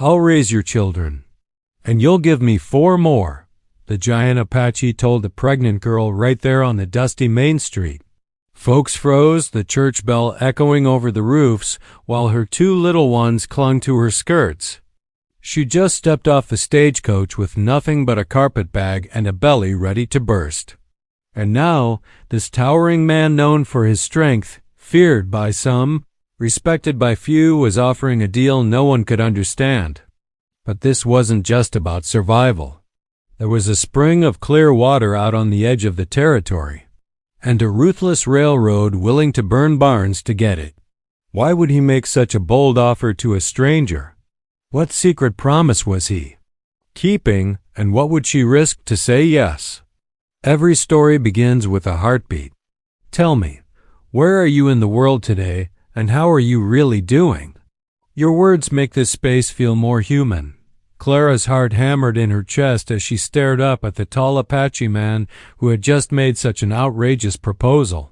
I'll raise your children, and you'll give me 4 more, the giant Apache told the pregnant girl right there on the dusty main street. Folks froze, the church bell echoing over the roofs, while her 2 little ones clung to her skirts. She just stepped off the stagecoach with nothing but a carpetbag and a belly ready to burst. And now, this towering man known for his strength, feared by some, respected by few, was offering a deal no one could understand. But this wasn't just about survival. There was a spring of clear water out on the edge of the territory, and a ruthless railroad willing to burn barns to get it. Why would he make such a bold offer to a stranger? What secret promise was he keeping, and what would she risk to say yes? Every story begins with a heartbeat. Tell me, where are you in the world today, and how are you really doing? Your words make this space feel more human. Clara's heart hammered in her chest as she stared up at the tall Apache man who had just made such an outrageous proposal.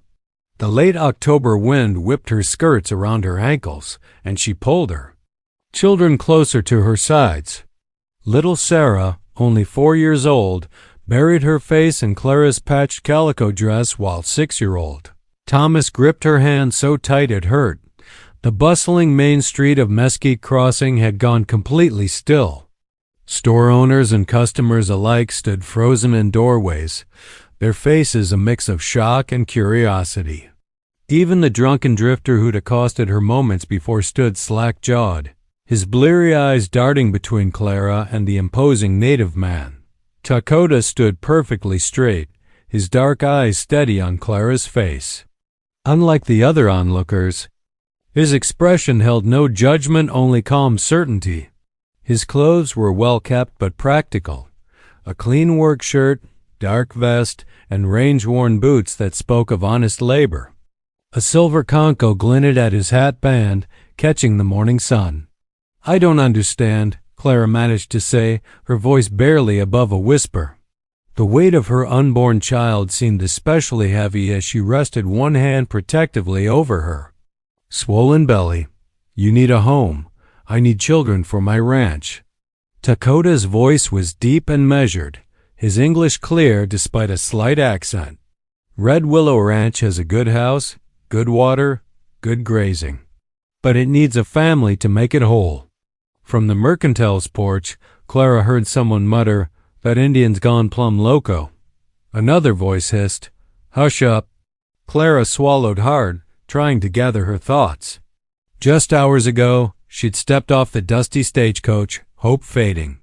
The late October wind whipped her skirts around her ankles, and she pulled her children closer to her sides. Little Sarah, only 4 years old, buried her face in Clara's patched calico dress, while 6-year-old Thomas gripped her hand so tight it hurt. The bustling main street of Mesquite Crossing had gone completely still. Store owners and customers alike stood frozen in doorways, their faces a mix of shock and curiosity. Even the drunken drifter who'd accosted her moments before stood slack-jawed, his bleary eyes darting between Clara and the imposing native man. Dakota stood perfectly straight, his dark eyes steady on Clara's face. Unlike the other onlookers, his expression held no judgment, only calm certainty. His clothes were well-kept but practical, a clean work shirt, dark vest, and range-worn boots that spoke of honest labor. A silver concho glinted at his hat band, catching the morning sun. "I don't understand," Clara managed to say, her voice barely above a whisper. The weight of her unborn child seemed especially heavy as she rested one hand protectively over her. "Swollen belly. You need a home. I need children for my ranch." Dakota's voice was deep and measured, his English clear despite a slight accent. "Red Willow Ranch has a good house, good water, good grazing. But it needs a family to make it whole." From the mercantile's porch, Clara heard someone mutter, "That Indian's gone plumb loco." Another voice hissed, "Hush up." Clara swallowed hard, trying to gather her thoughts. Just hours ago, she'd stepped off the dusty stagecoach, hope fading.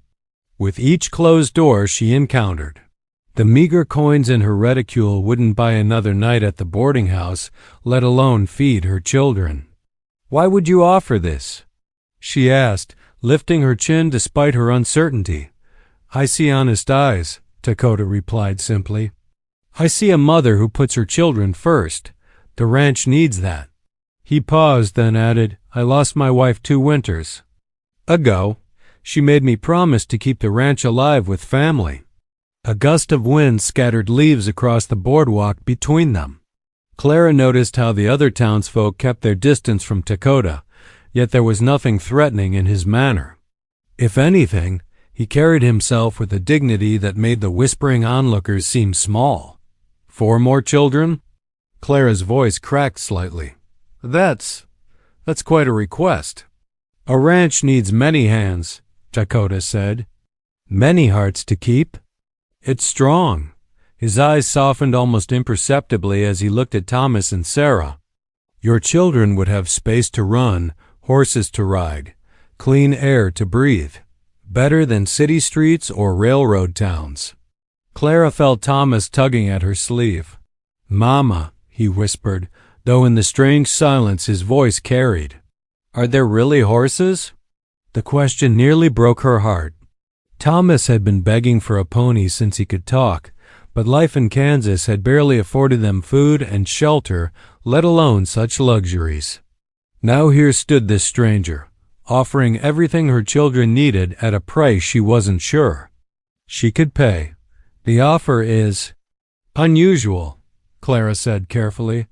With each closed door she encountered, the meager coins in her reticule wouldn't buy another night at the boarding house, let alone feed her children. "Why would you offer this?" she asked, lifting her chin despite her uncertainty. "I see honest eyes," Dakota replied simply. "I see a mother who puts her children first. The ranch needs that." He paused, then added, "I lost my wife 2 winters ago. She made me promise to keep the ranch alive with family." A gust of wind scattered leaves across the boardwalk between them. Clara noticed how the other townsfolk kept their distance from Dakota, yet there was nothing threatening in his manner. If anything, he carried himself with a dignity that made the whispering onlookers seem small. "4 more children?" Clara's voice cracked slightly. That's quite a request." "A ranch needs many hands," Dakota said. "Many hearts to keep." "It's strong." His eyes softened almost imperceptibly as he looked at Thomas and Sarah. "Your children would have space to run, horses to ride, clean air to breathe. Better than city streets or railroad towns." Clara felt Thomas tugging at her sleeve. "Mama," he whispered, though in the strange silence his voice carried. "Are there really horses?" The question nearly broke her heart. Thomas had been begging for a pony since he could talk, but life in Kansas had barely afforded them food and shelter, let alone such luxuries. Now here stood this stranger, offering everything her children needed at a price she wasn't sure she could pay. "The offer is unusual," Clara said carefully,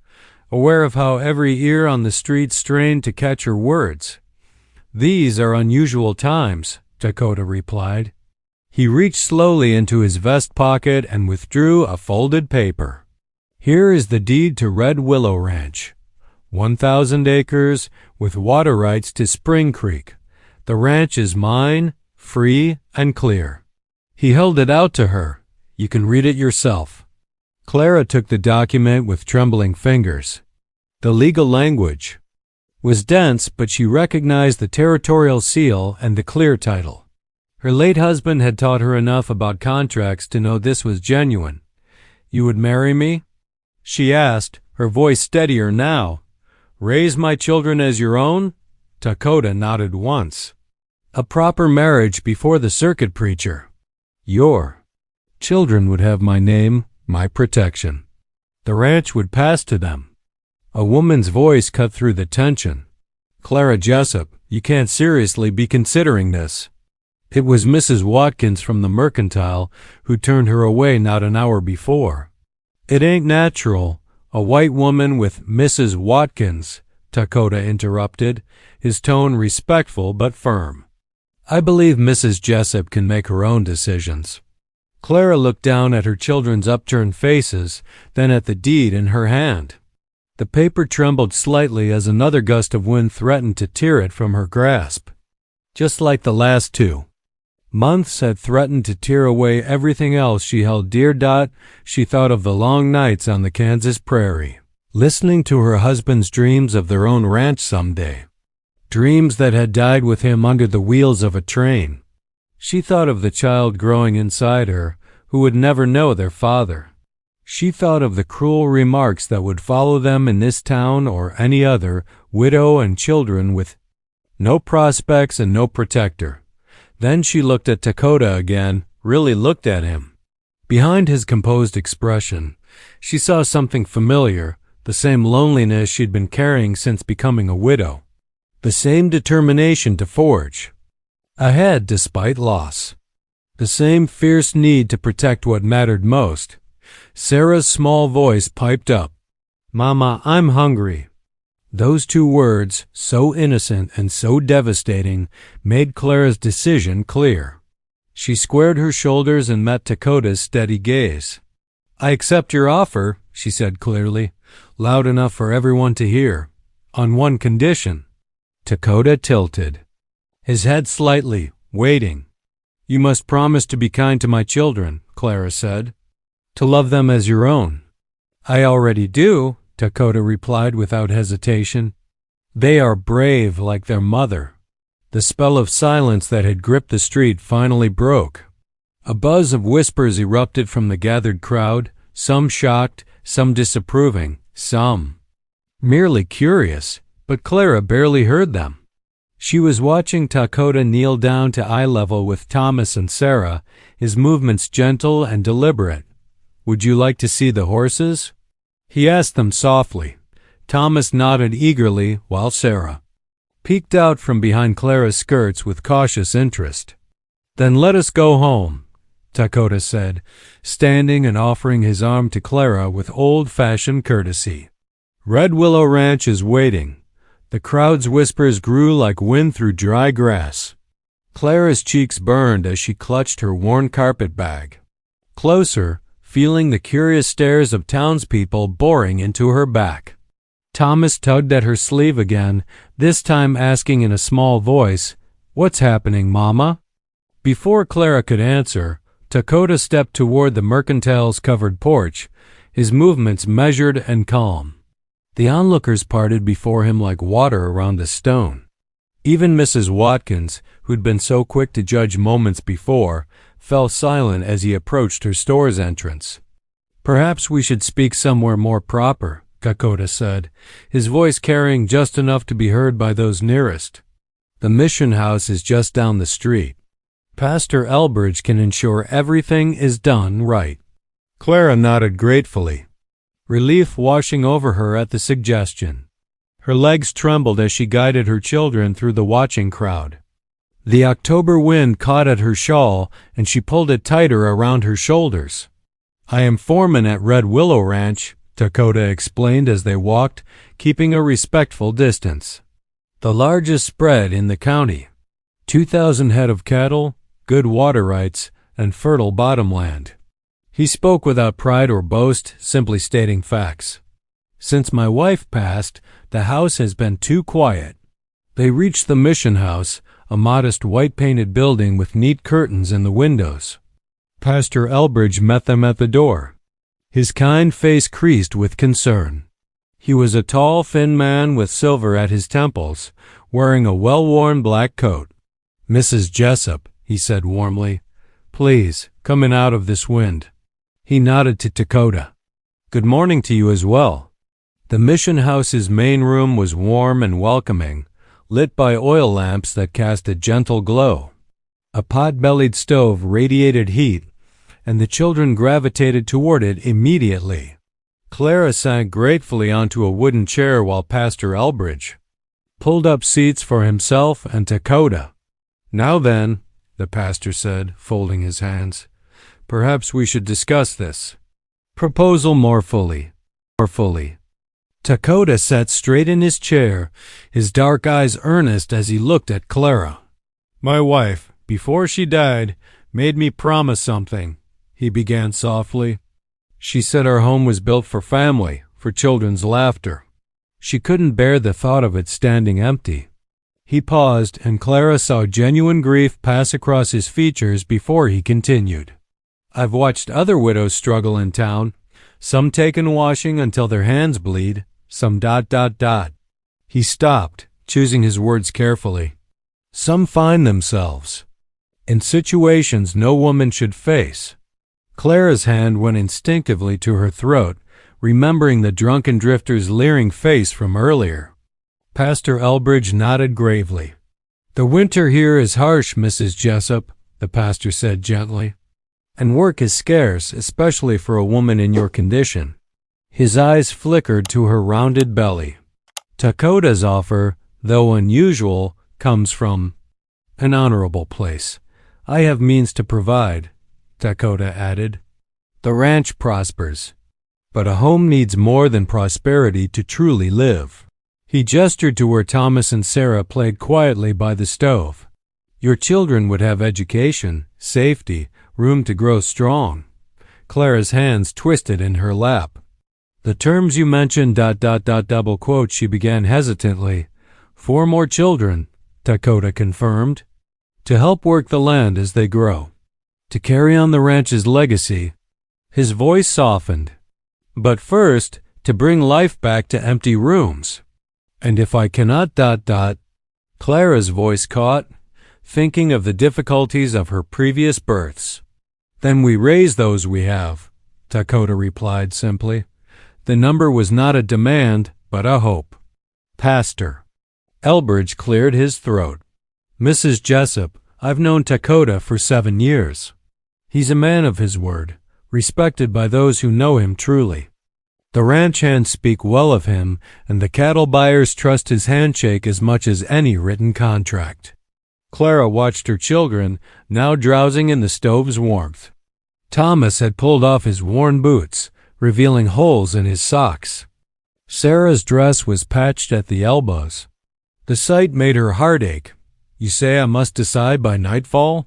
aware of how every ear on the street strained to catch her words. "These are unusual times," Dakota replied. He reached slowly into his vest pocket and withdrew a folded paper. "Here is the deed to Red Willow Ranch. 1,000 acres with water rights to Spring Creek. The ranch is mine, free and clear." He held it out to her. "You can read it yourself." Clara took the document with trembling fingers. The legal language was dense, but she recognized the territorial seal and the clear title. Her late husband had taught her enough about contracts to know this was genuine. "You would marry me?" she asked, her voice steadier now. "Raise my children as your own?" Dakota nodded once. "A proper marriage before the circuit preacher. Your children would have my name, my protection. The ranch would pass to them." A woman's voice cut through the tension. "Clara Jessup, you can't seriously be considering this." It was Mrs. Watkins from the Mercantile who turned her away not an hour before. "It ain't natural. A white woman with Mrs. Watkins," Dakota interrupted, his tone respectful but firm. "I believe Mrs. Jessup can make her own decisions." Clara looked down at her children's upturned faces, then at the deed in her hand. The paper trembled slightly as another gust of wind threatened to tear it from her grasp. Just like the last two. Months had threatened to tear away everything else she held dear. She thought of the long nights on the Kansas prairie, listening to her husband's dreams of their own ranch someday, dreams that had died with him under the wheels of a train. She thought of the child growing inside her who would never know their father. She thought of the cruel remarks that would follow them in this town or any other, widow and children with no prospects and no protector. Then she looked at Dakota again, really looked at him. Behind his composed expression, she saw something familiar, the same loneliness she'd been carrying since becoming a widow, the same determination to forge ahead despite loss, the same fierce need to protect what mattered most. Sarah's small voice piped up, "Mama, I'm hungry." Those two words, so innocent and so devastating, made Clara's decision clear. She squared her shoulders and met Dakota's steady gaze. "I accept your offer," she said clearly, loud enough for everyone to hear, "on one condition." Dakota tilted, his head slightly, waiting. "You must promise to be kind to my children," Clara said, "to love them as your own." "I already do," Dakota replied without hesitation. "They are brave like their mother." The spell of silence that had gripped the street finally broke. A buzz of whispers erupted from the gathered crowd, some shocked, some disapproving, some merely curious, but Clara barely heard them. She was watching Dakota kneel down to eye level with Thomas and Sarah, his movements gentle and deliberate. "Would you like to see the horses?" he asked them softly. Thomas nodded eagerly, while Sarah peeked out from behind Clara's skirts with cautious interest. "Then let us go home," Dakota said, standing and offering his arm to Clara with old-fashioned courtesy. "Red Willow Ranch is waiting." The crowd's whispers grew like wind through dry grass. Clara's cheeks burned as she clutched her worn carpet bag. Closer, feeling the curious stares of townspeople boring into her back. Thomas tugged at her sleeve again, this time asking in a small voice, "What's happening, Mama?" Before Clara could answer, Dakota stepped toward the Mercantile's covered porch, his movements measured and calm. The onlookers parted before him like water around a stone. Even Mrs. Watkins, who'd been so quick to judge moments before, fell silent as he approached her store's entrance. "Perhaps we should speak somewhere more proper," Dakota said, his voice carrying just enough to be heard by those nearest. "The mission house is just down the street. Pastor Elbridge can ensure everything is done right." Clara nodded gratefully, relief washing over her at the suggestion. Her legs trembled as she guided her children through the watching crowd. The October wind caught at her shawl, and she pulled it tighter around her shoulders. "I am foreman at Red Willow Ranch," Dakota explained as they walked, keeping a respectful distance. the largest spread in the county. 2,000 head of cattle, good water rights, and fertile bottomland. He spoke without pride or boast, simply stating facts. Since my wife passed, the house has been too quiet. They reached the mission house, a modest white-painted building with neat curtains in the windows. Pastor Elbridge met them at the door. His kind face creased with concern. He was a tall, thin man with silver at his temples, wearing a well-worn black coat. "Mrs. Jessup," he said warmly, "please, come in out of this wind." He nodded to Dakota. "Good morning to you as well." The mission house's main room was warm and welcoming, lit by oil lamps that cast a gentle glow. A pot-bellied stove radiated heat, and the children gravitated toward it immediately. Clara sank gratefully onto a wooden chair while Pastor Elbridge pulled up seats for himself and Dakota. "Now then," the pastor said, folding his hands, "perhaps we should discuss this proposal more fully. Dakota sat straight in his chair, his dark eyes earnest as he looked at Clara. "My wife, before she died, made me promise something," he began softly. "She said our home was built for family, for children's laughter. She couldn't bear the thought of it standing empty." He paused, and Clara saw genuine grief pass across his features before he continued. "I've watched other widows struggle in town, some taken washing until their hands bleed, some ... He stopped, choosing his words carefully. "Some find themselves in situations no woman should face." Clara's hand went instinctively to her throat, remembering the drunken drifter's leering face from earlier. Pastor Elbridge nodded gravely. "The winter here is harsh, Mrs. Jessup," the pastor said gently, "and work is scarce, especially for a woman in your condition." His eyes flickered to her rounded belly. "Dakota's offer, though unusual, comes from an honorable place. I have means to provide," Dakota added. "The ranch prospers, but a home needs more than prosperity to truly live." He gestured to where Thomas and Sarah played quietly by the stove. "Your children would have education, safety, room to grow strong." Clara's hands twisted in her lap. "The terms you mentioned ... double quote," she began hesitantly. "4 more children," Dakota confirmed, "to help work the land as they grow, to carry on the ranch's legacy." His voice softened. "But first, to bring life back to empty rooms. And if I cannot ... Clara's voice caught, thinking of the difficulties of her previous births. "Then we raise those we have," Dakota replied simply. The number was not a demand, but a hope. "Pastor." Elbridge cleared his throat. "Mrs. Jessup, I've known Dakota for 7 years. He's a man of his word, respected by those who know him truly. The ranch hands speak well of him, and the cattle buyers trust his handshake as much as any written contract." Clara watched her children, now drowsing in the stove's warmth. Thomas had pulled off his worn boots, revealing holes in his socks. Sarah's dress was patched at the elbows. The sight made her heart ache. "You say I must decide by nightfall?"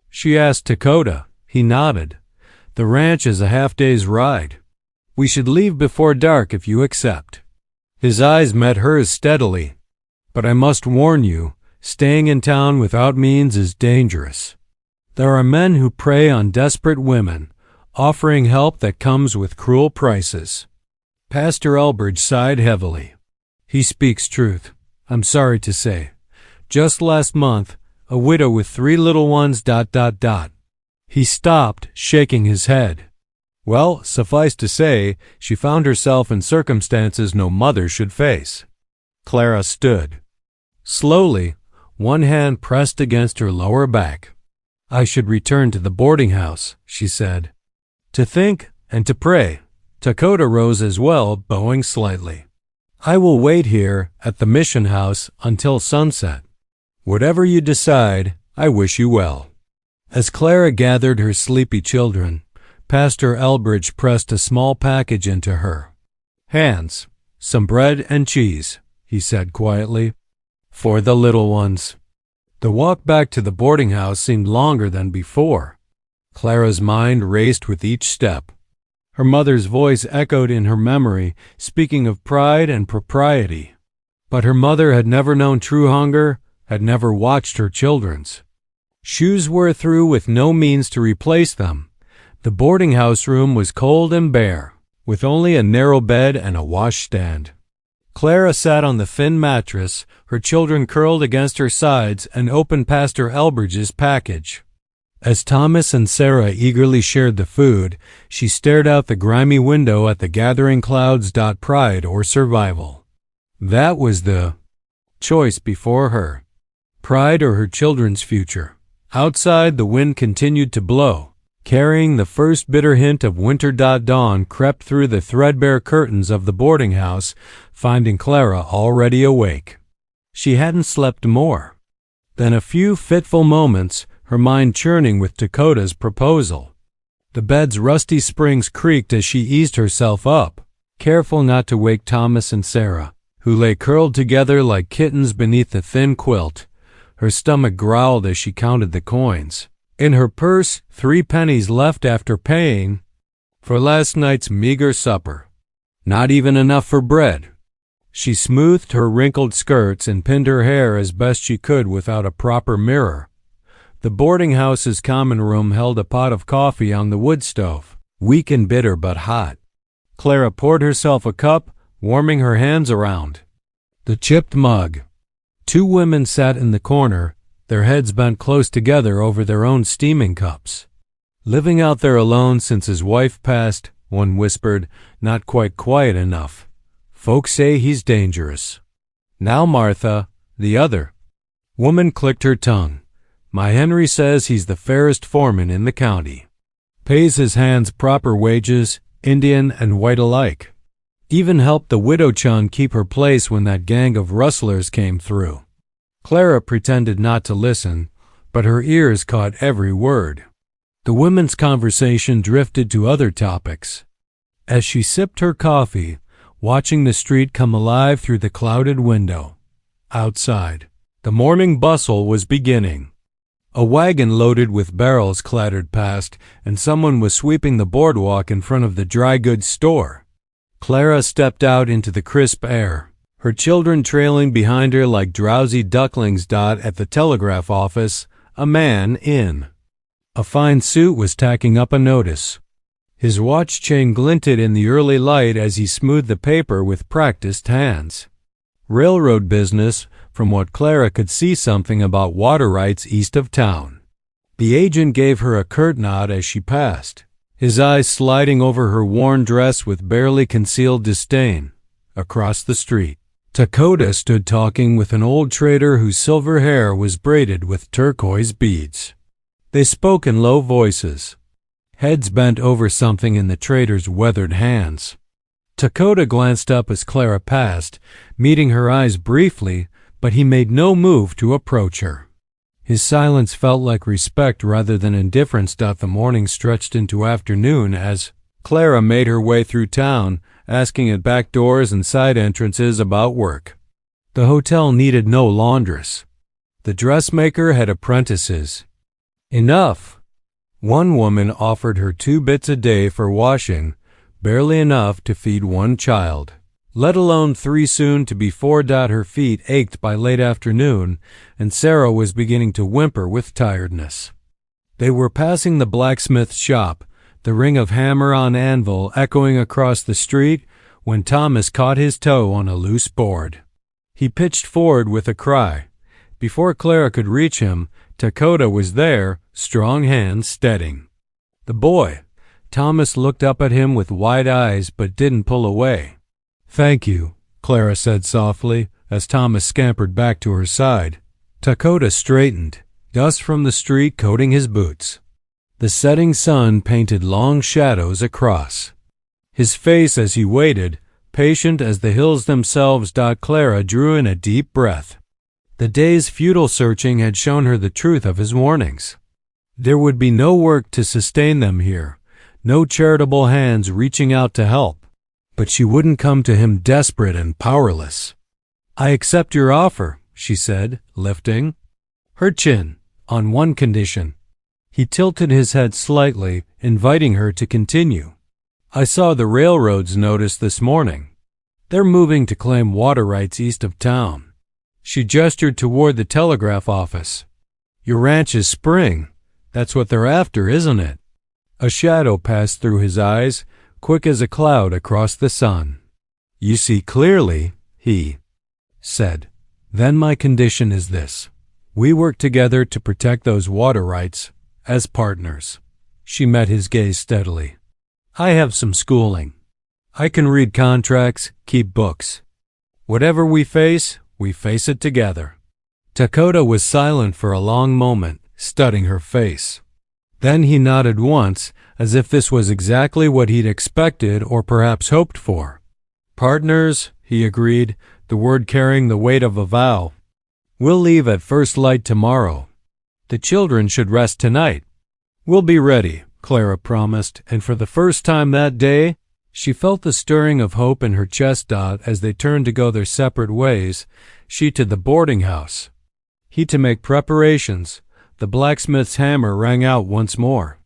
she asked Dakota. He nodded. "The ranch is a half-day's ride. We should leave before dark if you accept." His eyes met hers steadily. "But I must warn you, staying in town without means is dangerous. There are men who prey on desperate women, offering help that comes with cruel prices." Pastor Elbridge sighed heavily. "He speaks truth, I'm sorry to say. Just last month, a widow with 3 little ones ... He stopped, shaking his head. "Well, suffice to say, she found herself in circumstances no mother should face." Clara stood. Slowly, one hand pressed against her lower back. "I should return to the boarding house," she said. "To think and to pray." Dakota rose as well, bowing slightly. "I will wait here at the mission house until sunset. Whatever you decide, I wish you well." As Clara gathered her sleepy children, Pastor Elbridge pressed a small package into her hands. "Some bread and cheese," he said quietly. For the little ones. The walk back to the boarding house seemed longer than before. Clara's mind raced with each step. Her mother's voice echoed in her memory, speaking of pride and propriety. But her mother had never known true hunger, had never watched her children's. Shoes were through with no means to replace them. The boarding house room was cold and bare, with only a narrow bed and a washstand. Clara sat on the thin mattress, her children curled against her sides and opened Pastor Elbridge's package. As Thomas and Sarah eagerly shared the food, she stared out the grimy window at the gathering clouds. Pride or survival. That was the choice before her. Pride or her children's future. Outside, the wind continued to blow, carrying the first bitter hint of winter. Dawn crept through the threadbare curtains of the boarding house, finding Clara already awake. She hadn't slept more than a few fitful moments, her mind churning with Dakota's proposal. The bed's rusty springs creaked as she eased herself up, careful not to wake Thomas and Sarah, who lay curled together like kittens beneath the thin quilt. Her stomach growled as she counted the coins. In her purse, 3 pennies left after paying for last night's meager supper. Not even enough for bread. She smoothed her wrinkled skirts and pinned her hair as best she could without a proper mirror. The boarding house's common room held a pot of coffee on the wood stove, weak and bitter but hot. Clara poured herself a cup, warming her hands around the chipped mug. 2 women sat in the corner, their heads bent close together over their own steaming cups. Living out there alone since his wife passed, one whispered, not quite quiet enough. Folks say he's dangerous. Now Martha, the other woman, clicked her tongue. My Henry says he's the fairest foreman in the county. Pays his hands proper wages, Indian and white alike. Even helped the widow Chun keep her place when that gang of rustlers came through. Clara pretended not to listen, but her ears caught every word. The women's conversation drifted to other topics. As she sipped her coffee, watching the street come alive through the clouded window. Outside, the morning bustle was beginning. A wagon loaded with barrels clattered past, and someone was sweeping the boardwalk in front of the dry goods store. Clara stepped out into the crisp air, her children trailing behind her like drowsy ducklings. At the telegraph office, a man in a fine suit was tacking up a notice. His watch chain glinted in the early light as he smoothed the paper with practiced hands. Railroad business, from what Clara could see, something about water rights east of town. The agent gave her a curt nod as she passed, his eyes sliding over her worn dress with barely concealed disdain. Across the street, Dakota stood talking with an old trader whose silver hair was braided with turquoise beads. They spoke in low voices, heads bent over something in the trader's weathered hands. Dakota glanced up as Clara passed, meeting her eyes briefly, but he made no move to approach her. His silence felt like respect rather than indifference. The morning stretched into afternoon as Clara made her way through town, asking at back doors and side entrances about work. The hotel needed no laundress. The dressmaker had apprentices. Enough. One woman offered her 2 bits a day for washing, barely enough to feed 1 child, let alone 3 soon to be 4. Her feet ached by late afternoon, and Sarah was beginning to whimper with tiredness. They were passing the blacksmith's shop, the ring of hammer on anvil echoing across the street, when Thomas caught his toe on a loose board. He pitched forward with a cry. Before Clara could reach him, Dakota was there, strong hands steadying the boy. Thomas looked up at him with wide eyes but didn't pull away. Thank you, Clara said softly, as Thomas scampered back to her side. Dakota straightened, dust from the street coating his boots. The setting sun painted long shadows across his face as he waited, patient as the hills themselves. Clara drew in a deep breath. The day's futile searching had shown her the truth of his warnings. There would be no work to sustain them here, no charitable hands reaching out to help. But she wouldn't come to him desperate and powerless. I accept your offer, she said, lifting her chin, on one condition. He tilted his head slightly, inviting her to continue. I saw the railroad's notice this morning. They're moving to claim water rights east of town. She gestured toward the telegraph office. Your ranch is spring. That's what they're after, isn't it? A shadow passed through his eyes, quick as a cloud across the sun. You see clearly, he said. Then my condition is this. We work together to protect those water rights as partners. She met his gaze steadily. I have some schooling. I can read contracts, keep books. Whatever we face it together. Dakota was silent for a long moment, studying her face. Then he nodded once, as if this was exactly what he'd expected or perhaps hoped for. Partners, he agreed, the word carrying the weight of a vow. We'll leave at first light tomorrow. The children should rest tonight. We'll be ready, Clara promised, and for the first time that day, she felt the stirring of hope in her chest as they turned to go their separate ways, she to the boarding house. He to make preparations. The blacksmith's hammer rang out once more.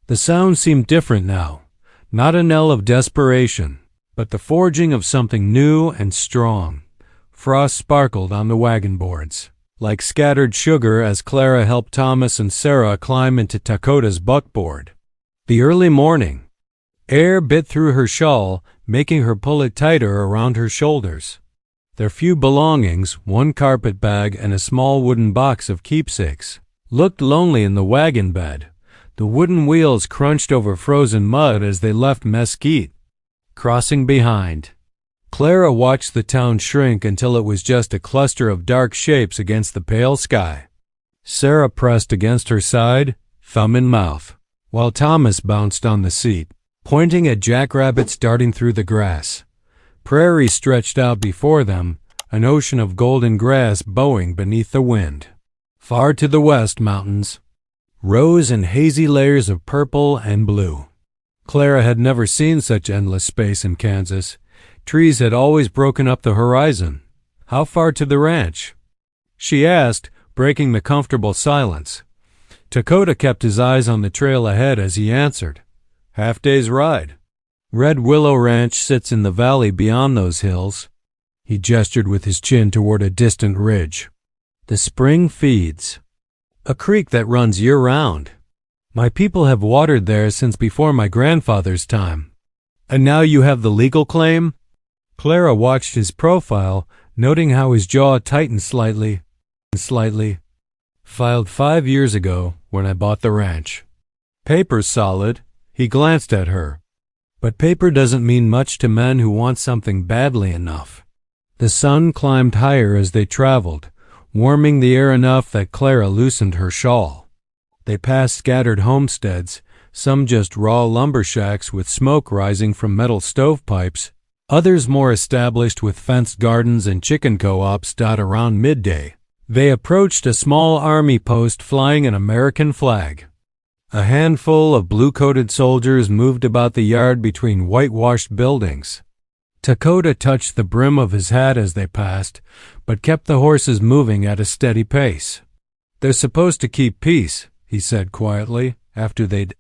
The sound seemed different now, not a knell of desperation, but the forging of something new and strong. Frost sparkled on the wagon boards, like scattered sugar as Clara helped Thomas and Sarah climb into Dakota's buckboard. The early morning. Air bit through her shawl, making her pull it tighter around her shoulders. Their few belongings, one carpet bag and a small wooden box of keepsakes, looked lonely in the wagon bed. The wooden wheels crunched over frozen mud as they left Mesquite. Crossing behind. Clara watched the town shrink until it was just a cluster of dark shapes against the pale sky. Sarah pressed against her side, thumb in mouth, while Thomas bounced on the seat, pointing at jackrabbits darting through the grass. Prairies stretched out before them, an ocean of golden grass bowing beneath the wind. Far to the west, mountains rose in hazy layers of purple and blue. Clara had never seen such endless space in Kansas. Trees had always broken up the horizon. How far to the ranch? She asked, breaking the comfortable silence. Dakota kept his eyes on the trail ahead as he answered. Half-day's ride. Red Willow Ranch sits in the valley beyond those hills. He gestured with his chin toward a distant ridge. The spring feeds. A creek that runs year-round. My people have watered there since before my grandfather's time. And now you have the legal claim? Clara watched his profile, noting how his jaw tightened slightly. Filed 5 years ago when I bought the ranch. Paper's solid. He glanced at her. But paper doesn't mean much to men who want something badly enough. The sun climbed higher as they traveled, warming the air enough that Clara loosened her shawl. They passed scattered homesteads, some just raw lumber shacks with smoke rising from metal stovepipes, others more established with fenced gardens and chicken co-ops dot around midday. They approached a small army post flying an American flag. A handful of blue-coated soldiers moved about the yard between whitewashed buildings. Dakota touched the brim of his hat as they passed, but kept the horses moving at a steady pace. They're supposed to keep peace, he said quietly, after they'd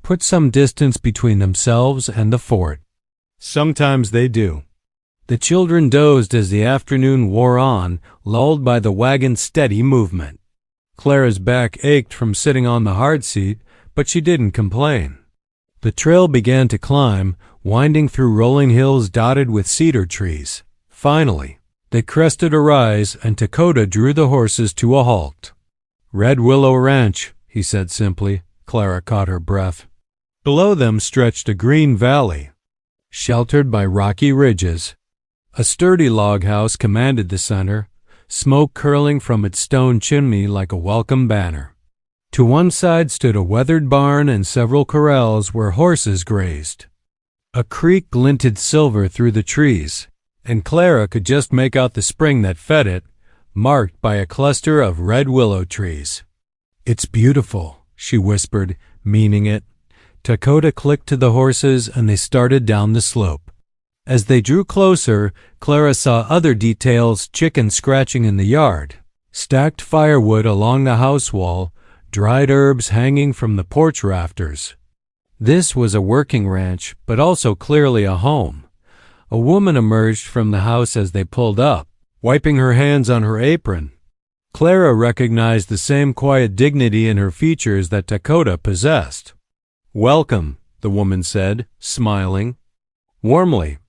put some distance between themselves and the fort. Sometimes they do. The children dozed as the afternoon wore on, lulled by the wagon's steady movement. Clara's back ached from sitting on the hard seat, but she didn't complain. The trail began to climb, winding through rolling hills dotted with cedar trees. Finally, they crested a rise, and Dakota drew the horses to a halt. Red Willow Ranch, he said simply. Clara caught her breath. Below them stretched a green valley, sheltered by rocky ridges. A sturdy log house commanded the center, smoke curling from its stone chimney like a welcome banner. To one side stood a weathered barn and several corrals where horses grazed. A creek glinted silver through the trees, and Clara could just make out the spring that fed it, marked by a cluster of red willow trees. It's beautiful, she whispered, meaning it. Dakota clicked to the horses and they started down the slope. As they drew closer, Clara saw other details: chickens scratching in the yard, stacked firewood along the house wall, dried herbs hanging from the porch rafters. This was a working ranch, but also clearly a home. A woman emerged from the house as they pulled up, wiping her hands on her apron. Clara recognized the same quiet dignity in her features that Dakota possessed. "Welcome," the woman said, smiling warmly.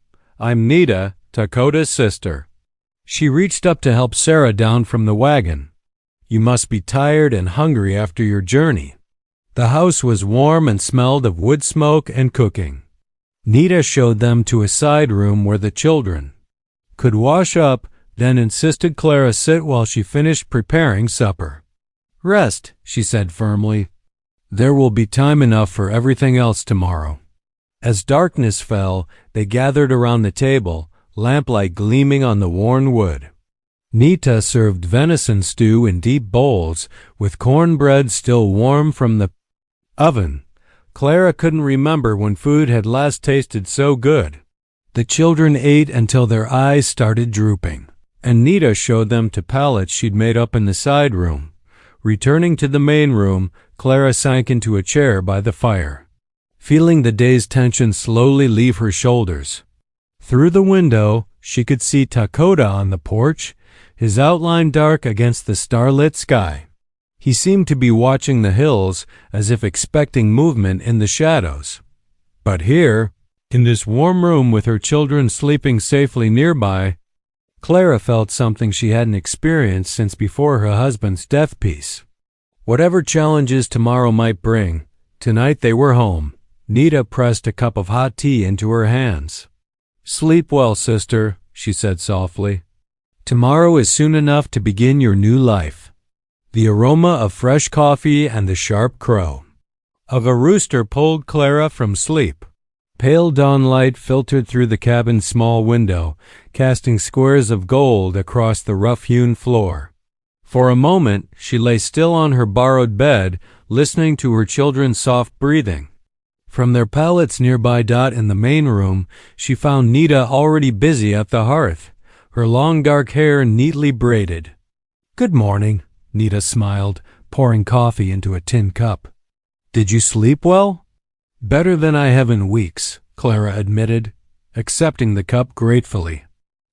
"I'm Nita, Dakota's sister." She reached up to help Sarah down from the wagon. "You must be tired and hungry after your journey." The house was warm and smelled of wood smoke and cooking. Nita showed them to a side room where the children could wash up, then insisted Clara sit while she finished preparing supper. "Rest," she said firmly. "There will be time enough for everything else tomorrow." As darkness fell, they gathered around the table, lamplight gleaming on the worn wood. Nita served venison stew in deep bowls, with cornbread still warm from the oven. Clara couldn't remember when food had last tasted so good. The children ate until their eyes started drooping, and Nita showed them to pallets she'd made up in the side room. Returning to the main room, Clara sank into a chair by the fire, feeling the day's tension slowly leave her shoulders. Through the window, she could see Dakota on the porch, his outline dark against the starlit sky. He seemed to be watching the hills, as if expecting movement in the shadows. But here, in this warm room with her children sleeping safely nearby, Clara felt something she hadn't experienced since before her husband's death piece. Whatever challenges tomorrow might bring, tonight they were home. Nita pressed a cup of hot tea into her hands. "Sleep well, sister," she said softly. "Tomorrow is soon enough to begin your new life." The aroma of fresh coffee and the sharp crow of a rooster pulled Clara from sleep. Pale dawn light filtered through the cabin's small window, casting squares of gold across the rough-hewn floor. For a moment, she lay still on her borrowed bed, listening to her children's soft breathing. From their pallets nearby in the main room, she found Nita already busy at the hearth, her long dark hair neatly braided. "Good morning," Nita smiled, pouring coffee into a tin cup. "Did you sleep well?" "Better than I have in weeks," Clara admitted, accepting the cup gratefully.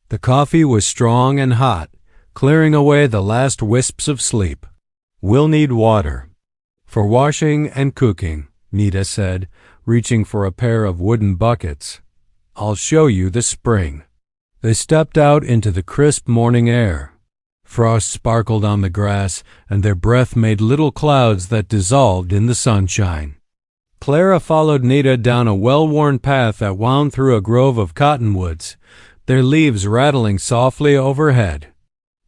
The coffee was strong and hot, clearing away the last wisps of sleep. "We'll need water." "For washing and cooking," Nita said, reaching for a pair of wooden buckets. "I'll show you the spring." They stepped out into the crisp morning air. Frost sparkled on the grass, and their breath made little clouds that dissolved in the sunshine. Clara followed Nita down a well-worn path that wound through a grove of cottonwoods, their leaves rattling softly overhead.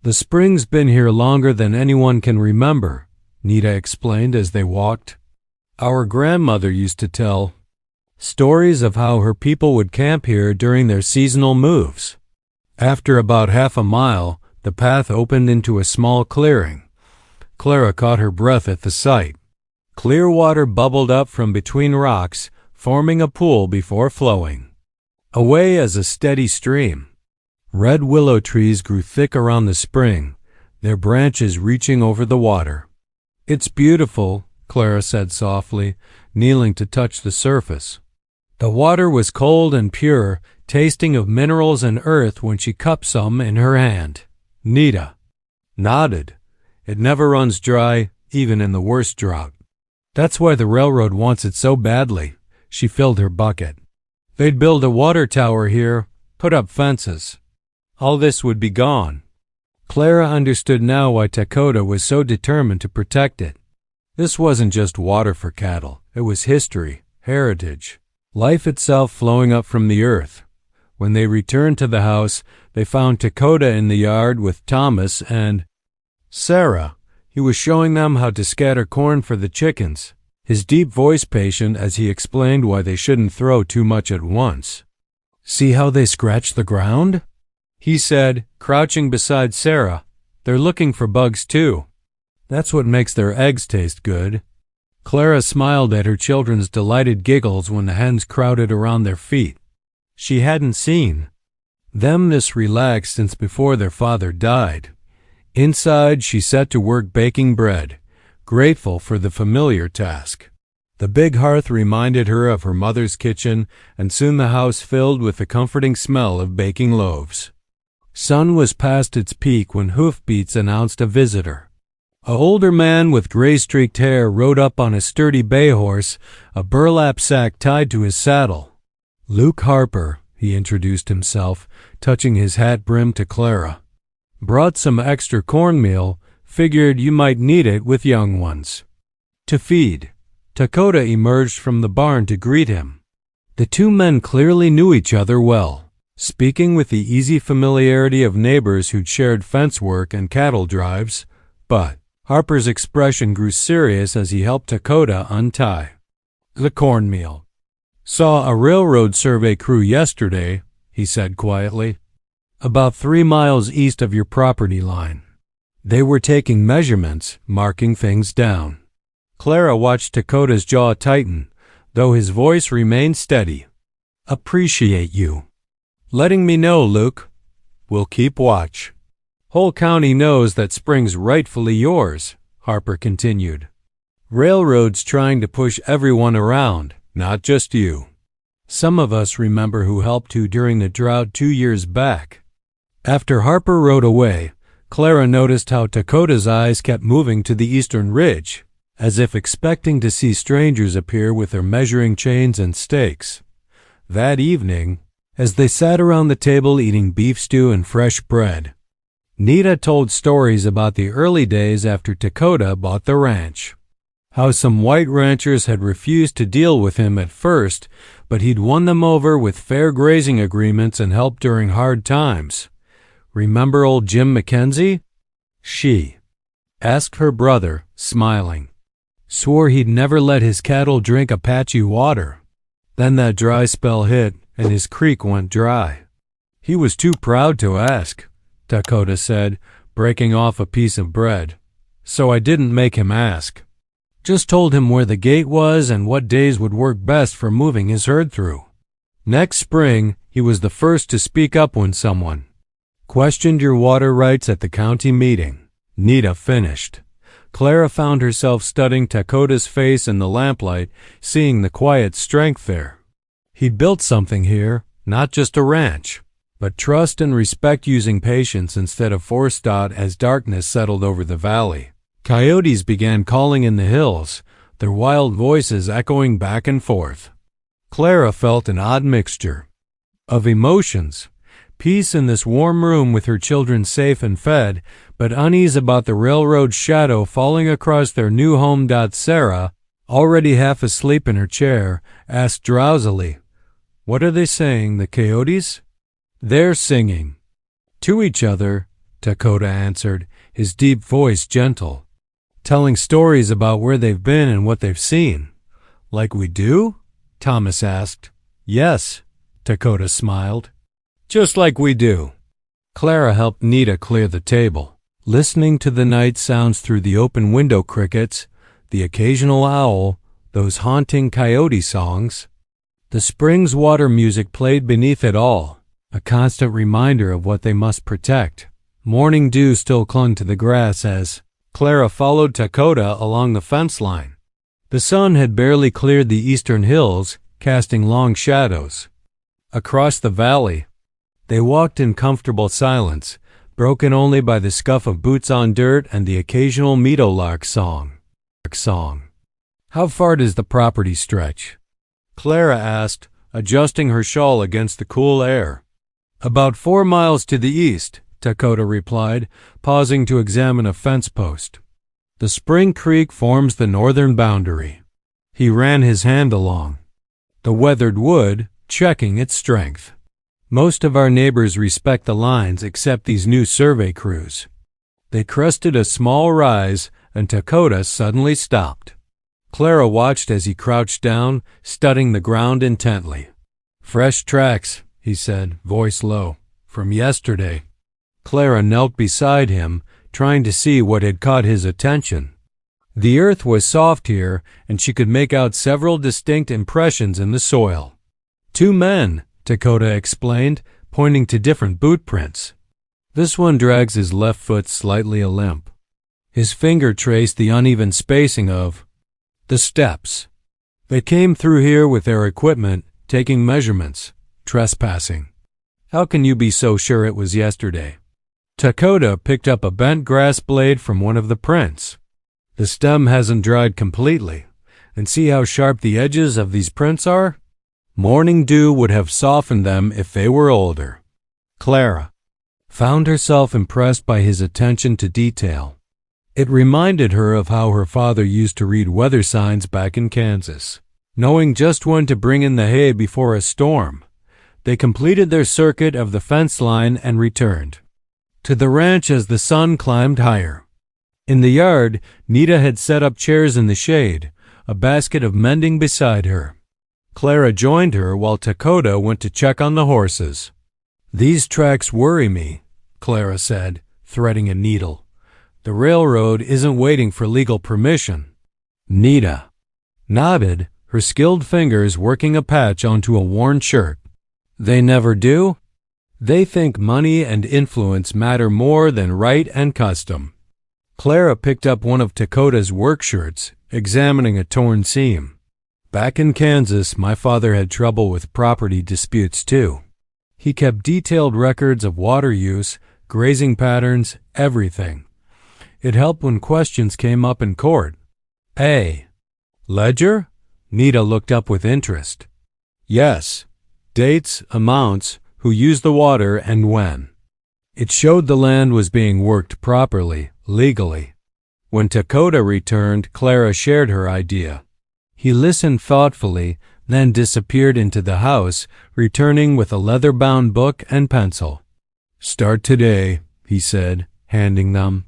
"The spring's been here longer than anyone can remember," Nita explained as they walked. "Our grandmother used to tell stories of how her people would camp here during their seasonal moves." After about half a mile, the path opened into a small clearing. Clara caught her breath at the sight. Clear water bubbled up from between rocks, forming a pool before flowing away as a steady stream. Red willow trees grew thick around the spring, their branches reaching over the water. "It's beautiful," Clara said softly, kneeling to touch the surface. The water was cold and pure, tasting of minerals and earth when she cupped some in her hand. Nita nodded. "It never runs dry, even in the worst drought. That's why the railroad wants it so badly." She filled her bucket. "They'd build a water tower here, put up fences. All this would be gone." Clara understood now why Dakota was so determined to protect it. This wasn't just water for cattle. It was history, heritage, life itself flowing up from the earth. When they returned to the house, they found Dakota in the yard with Thomas and Sarah. He was showing them how to scatter corn for the chickens, his deep voice patient as he explained why they shouldn't throw too much at once. "See how they scratch the ground?" he said, crouching beside Sarah. "They're looking for bugs too. That's what makes their eggs taste good." Clara smiled at her children's delighted giggles when the hens crowded around their feet. She hadn't seen them this relaxed since before their father died. Inside, she set to work baking bread, grateful for the familiar task. The big hearth reminded her of her mother's kitchen, and soon the house filled with the comforting smell of baking loaves. Sun was past its peak when hoofbeats announced a visitor. An older man with gray-streaked hair rode up on a sturdy bay horse, a burlap sack tied to his saddle. Luke Harper, he introduced himself, touching his hat brim to Clara. Brought some extra cornmeal, figured you might need it with young ones. To feed. Dakota emerged from the barn to greet him. The two men clearly knew each other well, speaking with the easy familiarity of neighbors who'd shared fence work and cattle drives, but Harper's expression grew serious as he helped Dakota untie the cornmeal. "Saw a railroad survey crew yesterday," he said quietly, "about 3 miles east of your property line. They were taking measurements, marking things down." Clara watched Dakota's jaw tighten, though his voice remained steady. "Appreciate you letting me know, Luke. We'll keep watch. Whole county knows that spring's rightfully yours," Harper continued. "Railroad's trying to push everyone around, not just you. Some of us remember who helped you during the drought 2 years back." After Harper rode away, Clara noticed how Dakota's eyes kept moving to the eastern ridge, as if expecting to see strangers appear with their measuring chains and stakes. That evening, as they sat around the table eating beef stew and fresh bread, Nita told stories about the early days after Dakota bought the ranch. How some white ranchers had refused to deal with him at first, but he'd won them over with fair grazing agreements and help during hard times. "Remember old Jim McKenzie?" She asked her brother, smiling. "Swore he'd never let his cattle drink Apache water. Then that dry spell hit, and his creek went dry. He was too proud to ask," Dakota said, breaking off a piece of bread. "So I didn't make him ask. Just told him where the gate was and what days would work best for moving his herd through. Next spring, he was the first to speak up when someone questioned your water rights at the county meeting." Nita finished. Clara found herself studying Dakota's face in the lamplight, seeing the quiet strength there. He'd built something here, not just a ranch, but trust and respect, using patience instead of forethought as darkness settled over the valley. Coyotes began calling in the hills, their wild voices echoing back and forth. Clara felt an odd mixture of emotions. Peace in this warm room with her children safe and fed, but unease about the railroad shadow falling across their new home. Sarah, already half asleep in her chair, asked drowsily, "What are they saying, the coyotes?" "They're singing to each other," Dakota answered, his deep voice gentle. "Telling stories about where they've been and what they've seen." "Like we do?" Thomas asked. "Yes," Dakota smiled. "Just like we do." Clara helped Nita clear the table, listening to the night sounds through the open window, crickets, the occasional owl, those haunting coyote songs. The spring's water music played beneath it all, a constant reminder of what they must protect. Morning dew still clung to the grass as Clara followed Dakota along the fence line. The sun had barely cleared the eastern hills, casting long shadows. Across the valley, they walked in comfortable silence, broken only by the scuff of boots on dirt and the occasional meadowlark song. "How far does the property stretch?" Clara asked, adjusting her shawl against the cool air. "About 4 miles to the east," Dakota replied, pausing to examine a fence post. "The Spring Creek forms the northern boundary." He ran his hand along the weathered wood, checking its strength. "Most of our neighbors respect the lines except these new survey crews." They crested a small rise, and Dakota suddenly stopped. Clara watched as he crouched down, studying the ground intently. "Fresh tracks," he said, voice low, "from yesterday." Clara knelt beside him, trying to see what had caught his attention. The earth was soft here, and she could make out several distinct impressions in the soil. 2 men, Dakota explained, pointing to different boot prints. This one drags his left foot slightly alimp. His finger traced the uneven spacing of the steps. They came through here with their equipment, taking measurements, trespassing. How can you be so sure it was yesterday? Dakota picked up a bent grass blade from one of the prints. The stem hasn't dried completely, and see how sharp the edges of these prints are? Morning dew would have softened them if they were older. Clara found herself impressed by his attention to detail. It reminded her of how her father used to read weather signs back in Kansas, knowing just when to bring in the hay before a storm. They completed their circuit of the fence line and returned to the ranch as the sun climbed higher. In the yard, Nita had set up chairs in the shade, a basket of mending beside her. Clara joined her while Dakota went to check on the horses. "These tracks worry me," Clara said, threading a needle. "The railroad isn't waiting for legal permission." Nita nodded, her skilled fingers working a patch onto a worn shirt. "They never do? They think money and influence matter more than right and custom." Clara picked up one of Dakota's work shirts, examining a torn seam. "Back in Kansas, my father had trouble with property disputes too. He kept detailed records of water use, grazing patterns, everything. It helped when questions came up in court." "A ledger?" Nita looked up with interest. "Yes. Dates, amounts, who used the water, and when. It showed the land was being worked properly, legally." When Dakota returned, Clara shared her idea. He listened thoughtfully, then disappeared into the house, returning with a leather-bound book and pencil. "Start today," he said, handing them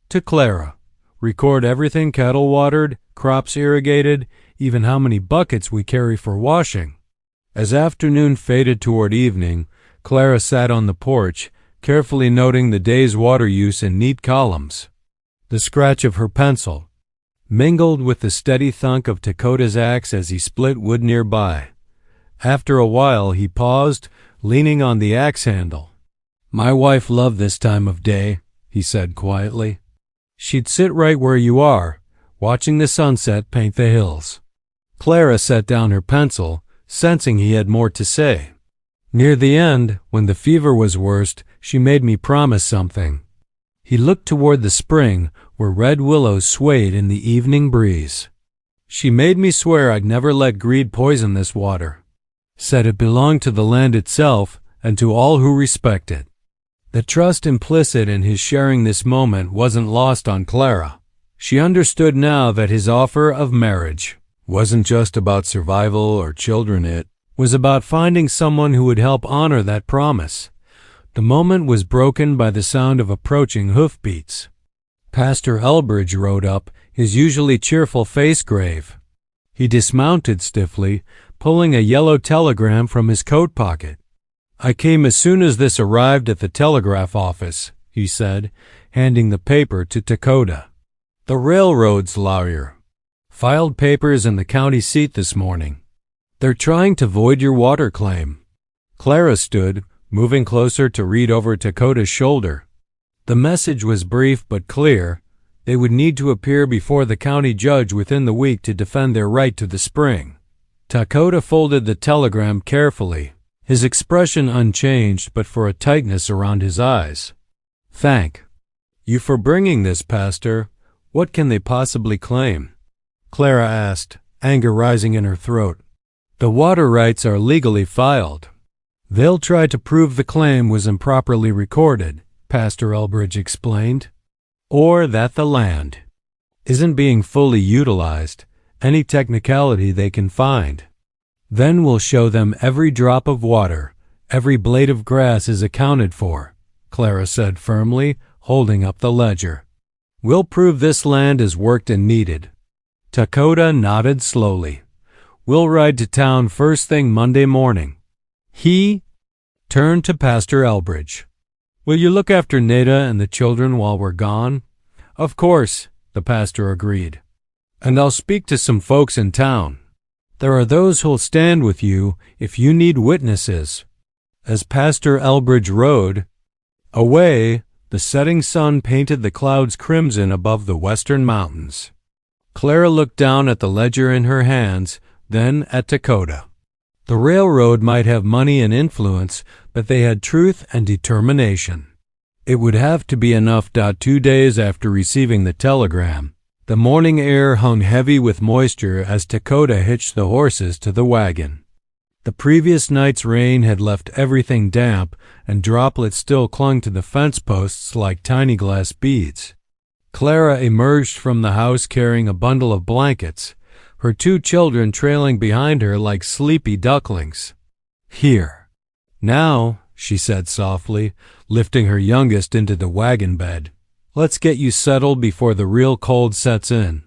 to Clara. "Record everything cattle watered, crops irrigated, even how many buckets we carry for washing." As afternoon faded toward evening, Clara sat on the porch, carefully noting the day's water use in neat columns. The scratch of her pencil mingled with the steady thunk of Dakota's axe as he split wood nearby. After a while he paused, leaning on the axe handle. "My wife loved this time of day," he said quietly. "She'd sit right where you are, watching the sunset paint the hills." Clara set down her pencil, sensing he had more to say. "Near the end, when the fever was worst, she made me promise something." He looked toward the spring, where red willows swayed in the evening breeze. "She made me swear I'd never let greed poison this water. Said it belonged to the land itself and to all who respect it." The trust implicit in his sharing this moment wasn't lost on Clara. She understood now that his offer of marriage wasn't just about survival or children. It was about finding someone who would help honor that promise. The moment was broken by the sound of approaching hoofbeats. Pastor Elbridge rode up, his usually cheerful face grave. He dismounted stiffly, pulling a yellow telegram from his coat pocket. "I came as soon as this arrived at the telegraph office," he said, handing the paper to Dakota. "The railroad's lawyer filed papers in the county seat this morning. They're trying to void your water claim." Clara stood, moving closer to read over Dakota's shoulder. The message was brief but clear. They would need to appear before the county judge within the week to defend their right to the spring. Dakota folded the telegram carefully, his expression unchanged but for a tightness around his eyes. "Thank you for bringing this, Pastor. What can they possibly claim?" Clara asked, anger rising in her throat. "The water rights are legally filed. They'll try to prove the claim was improperly recorded," Pastor Elbridge explained, "or that the land isn't being fully utilized, any technicality they can find. Then we'll show them every drop of water, every blade of grass is accounted for," Clara said firmly, holding up the ledger. "We'll prove this land is worked and needed." Dakota nodded slowly. "We'll ride to town first thing Monday morning." He turned to Pastor Elbridge. "Will you look after Nada and the children while we're gone?" "Of course," the pastor agreed. "And I'll speak to some folks in town." There are those who'll stand with you if you need witnesses. As Pastor Elbridge rode away, the setting sun painted the clouds crimson above the western mountains. Clara looked down at the ledger in her hands, then at Dakota. The railroad might have money and influence, but they had truth and determination. It would have to be enough. 2 days after receiving the telegram, the morning air hung heavy with moisture as Dakota hitched the horses to the wagon. The previous night's rain had left everything damp, and droplets still clung to the fence posts like tiny glass beads. Clara emerged from the house carrying a bundle of blankets, her 2 children trailing behind her like sleepy ducklings. "Here. Now," she said softly, lifting her youngest into the wagon bed. "Let's get you settled before the real cold sets in."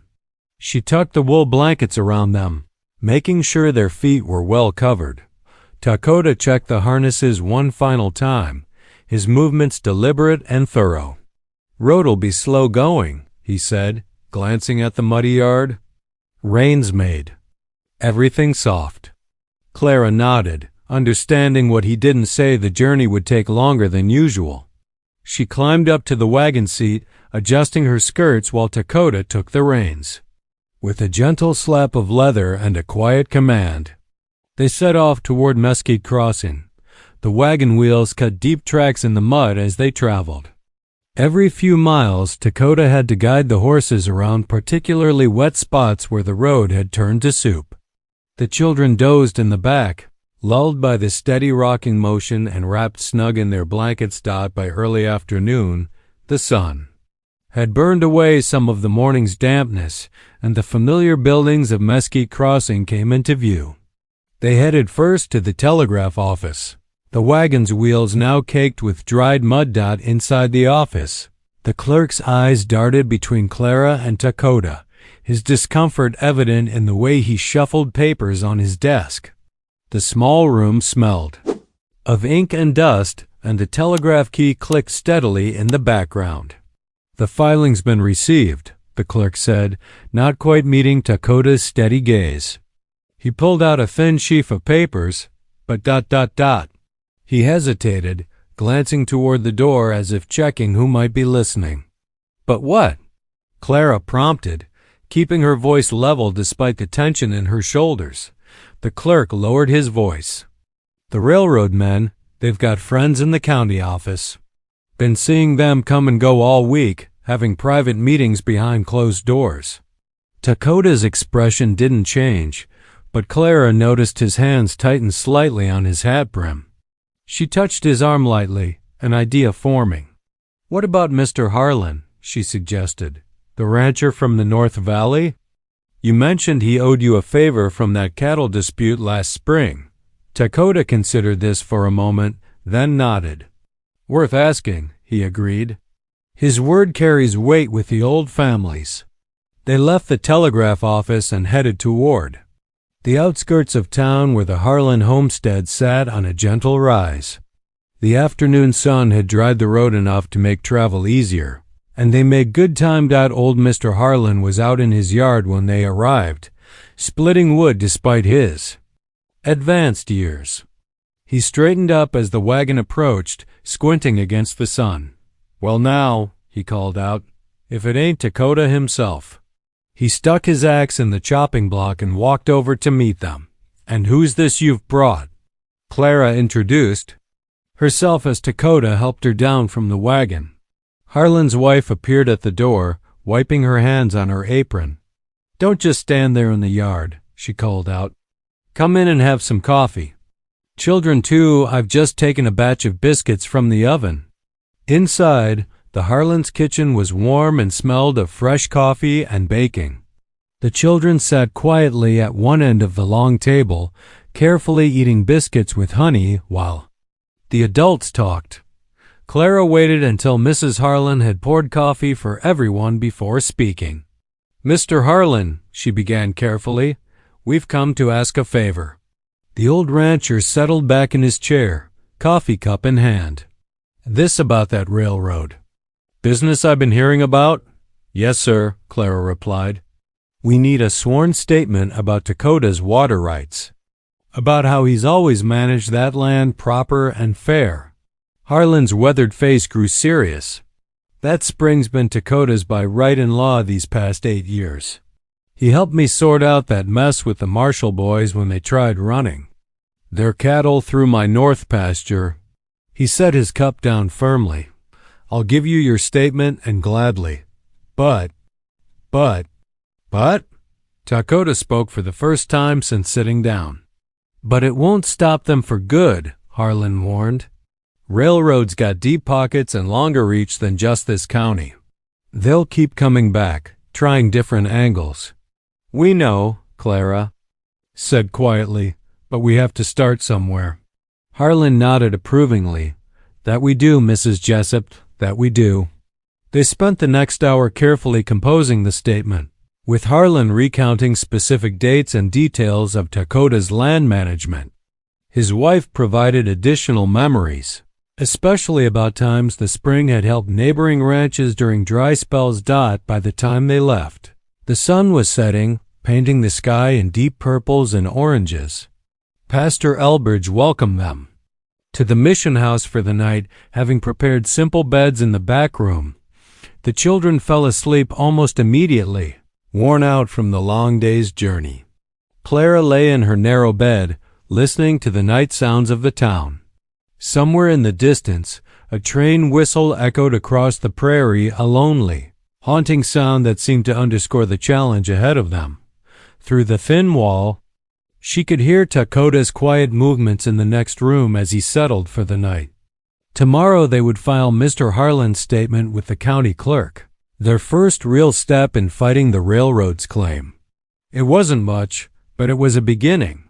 She tucked the wool blankets around them, making sure their feet were well covered. Dakota checked the harnesses one final time, his movements deliberate and thorough. "Road'll be slow going," he said, glancing at the muddy yard. "Rain's made. Everything soft." Clara nodded, understanding what he didn't say. The journey would take longer than usual. She climbed up to the wagon seat, adjusting her skirts while Dakota took the reins. With a gentle slap of leather and a quiet command, they set off toward Mesquite Crossing. The wagon wheels cut deep tracks in the mud as they traveled. Every few miles, Dakota had to guide the horses around particularly wet spots where the road had turned to soup. The children dozed in the back, lulled by the steady rocking motion and wrapped snug in their blankets. By early afternoon, the sun had burned away some of the morning's dampness, and the familiar buildings of Mesquite Crossing came into view. They headed first to the telegraph office, the wagon's wheels now caked with dried mud. Inside the office, the clerk's eyes darted between Clara and Dakota, his discomfort evident in the way he shuffled papers on his desk. The small room smelled of ink and dust, and the telegraph key clicked steadily in the background. "The filing's been received," the clerk said, not quite meeting Dakota's steady gaze. He pulled out a thin sheaf of papers, but ... He hesitated, glancing toward the door as if checking who might be listening. "But what?" Clara prompted, keeping her voice level despite the tension in her shoulders. The clerk lowered his voice. "The railroad men, they've got friends in the county office. Been seeing them come and go all week, having private meetings behind closed doors." Dakota's expression didn't change, but Clara noticed his hands tighten slightly on his hat brim. She touched his arm lightly, an idea forming. "What about Mr. Harlan?" she suggested. "The rancher from the North Valley? You mentioned he owed you a favor from that cattle dispute last spring." Dakota considered this for a moment, then nodded. "Worth asking," he agreed. His word carries weight with the old families. They left the telegraph office and headed toward the outskirts of town where the Harlan homestead sat on a gentle rise. The afternoon sun had dried the road enough to make travel easier, and they made good time. Old Mr. Harlan was out in his yard when they arrived, splitting wood despite his advanced years. He straightened up as the wagon approached, squinting against the sun. "Well now," he called out, "if it ain't Dakota himself." He stuck his axe in the chopping block and walked over to meet them. "And who's this you've brought?" Clara introduced herself as Dakota helped her down from the wagon. Harlan's wife appeared at the door, wiping her hands on her apron. "Don't just stand there in the yard," she called out. "Come in and have some coffee. Children too, I've just taken a batch of biscuits from the oven." Inside, the Harlan's kitchen was warm and smelled of fresh coffee and baking. The children sat quietly at one end of the long table, carefully eating biscuits with honey while the adults talked. Clara waited until Mrs. Harlan had poured coffee for everyone before speaking. "Mr. Harlan," she began carefully, "we've come to ask a favor." The old rancher settled back in his chair, coffee cup in hand. "This about that railroad. Business I've been hearing about?" "Yes, sir," Clara replied. We need a sworn statement about Dakota's water rights, about how he's always managed that land proper and fair." Harlan's weathered face grew serious. "That spring's been Dakota's by right and law these past 8 years. He helped me sort out that mess with the Marshall boys when they tried running their cattle through my north pasture." He set his cup down firmly. "I'll give you your statement, and gladly. But, Dakota spoke for the first time since sitting down. "But it won't stop them for good," Harlan warned. "Railroads got deep pockets and longer reach than just this county. They'll keep coming back, trying different angles." "We know," Clara said quietly, "but we have to start somewhere." Harlan nodded approvingly. "That we do, Mrs. Jessup, that we do." They spent the next hour carefully composing the statement, with Harlan recounting specific dates and details of Dakota's land management. His wife provided additional memories, especially about times the spring had helped neighboring ranches during dry spells. By the time they left, the sun was setting, painting the sky in deep purples and oranges. Pastor Elbridge welcomed them to the mission house for the night, having prepared simple beds in the back room. The children fell asleep almost immediately, worn out from the long day's journey. Clara lay in her narrow bed, listening to the night sounds of the town. Somewhere in the distance, a train whistle echoed across the prairie, a lonely, haunting sound that seemed to underscore the challenge ahead of them. Through the thin wall, she could hear Dakota's quiet movements in the next room as he settled for the night. Tomorrow they would file Mr. Harlan's statement with the county clerk, their first real step in fighting the railroad's claim. It wasn't much, but it was a beginning.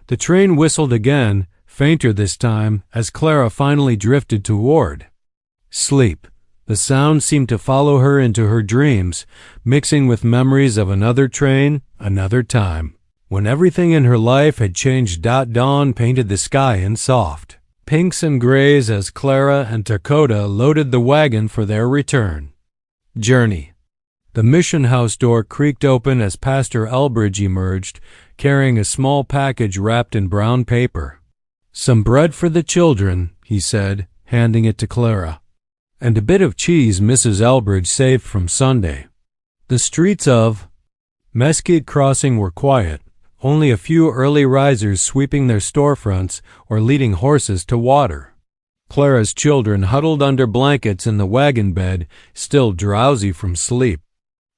The train whistled again, fainter this time, as Clara finally drifted toward sleep. The sound seemed to follow her into her dreams, mixing with memories of another train, another time, when everything in her life had changed. Dawn painted the sky in soft pinks and grays as Clara and Dakota loaded the wagon for their return journey. The mission house door creaked open as Pastor Elbridge emerged, carrying a small package wrapped in brown paper. "Some bread for the children," he said, handing it to Clara, "and a bit of cheese Mrs. Elbridge saved from Sunday." The streets of Mesquite Crossing were quiet, only a few early risers sweeping their storefronts or leading horses to water. Clara's children huddled under blankets in the wagon bed, still drowsy from sleep.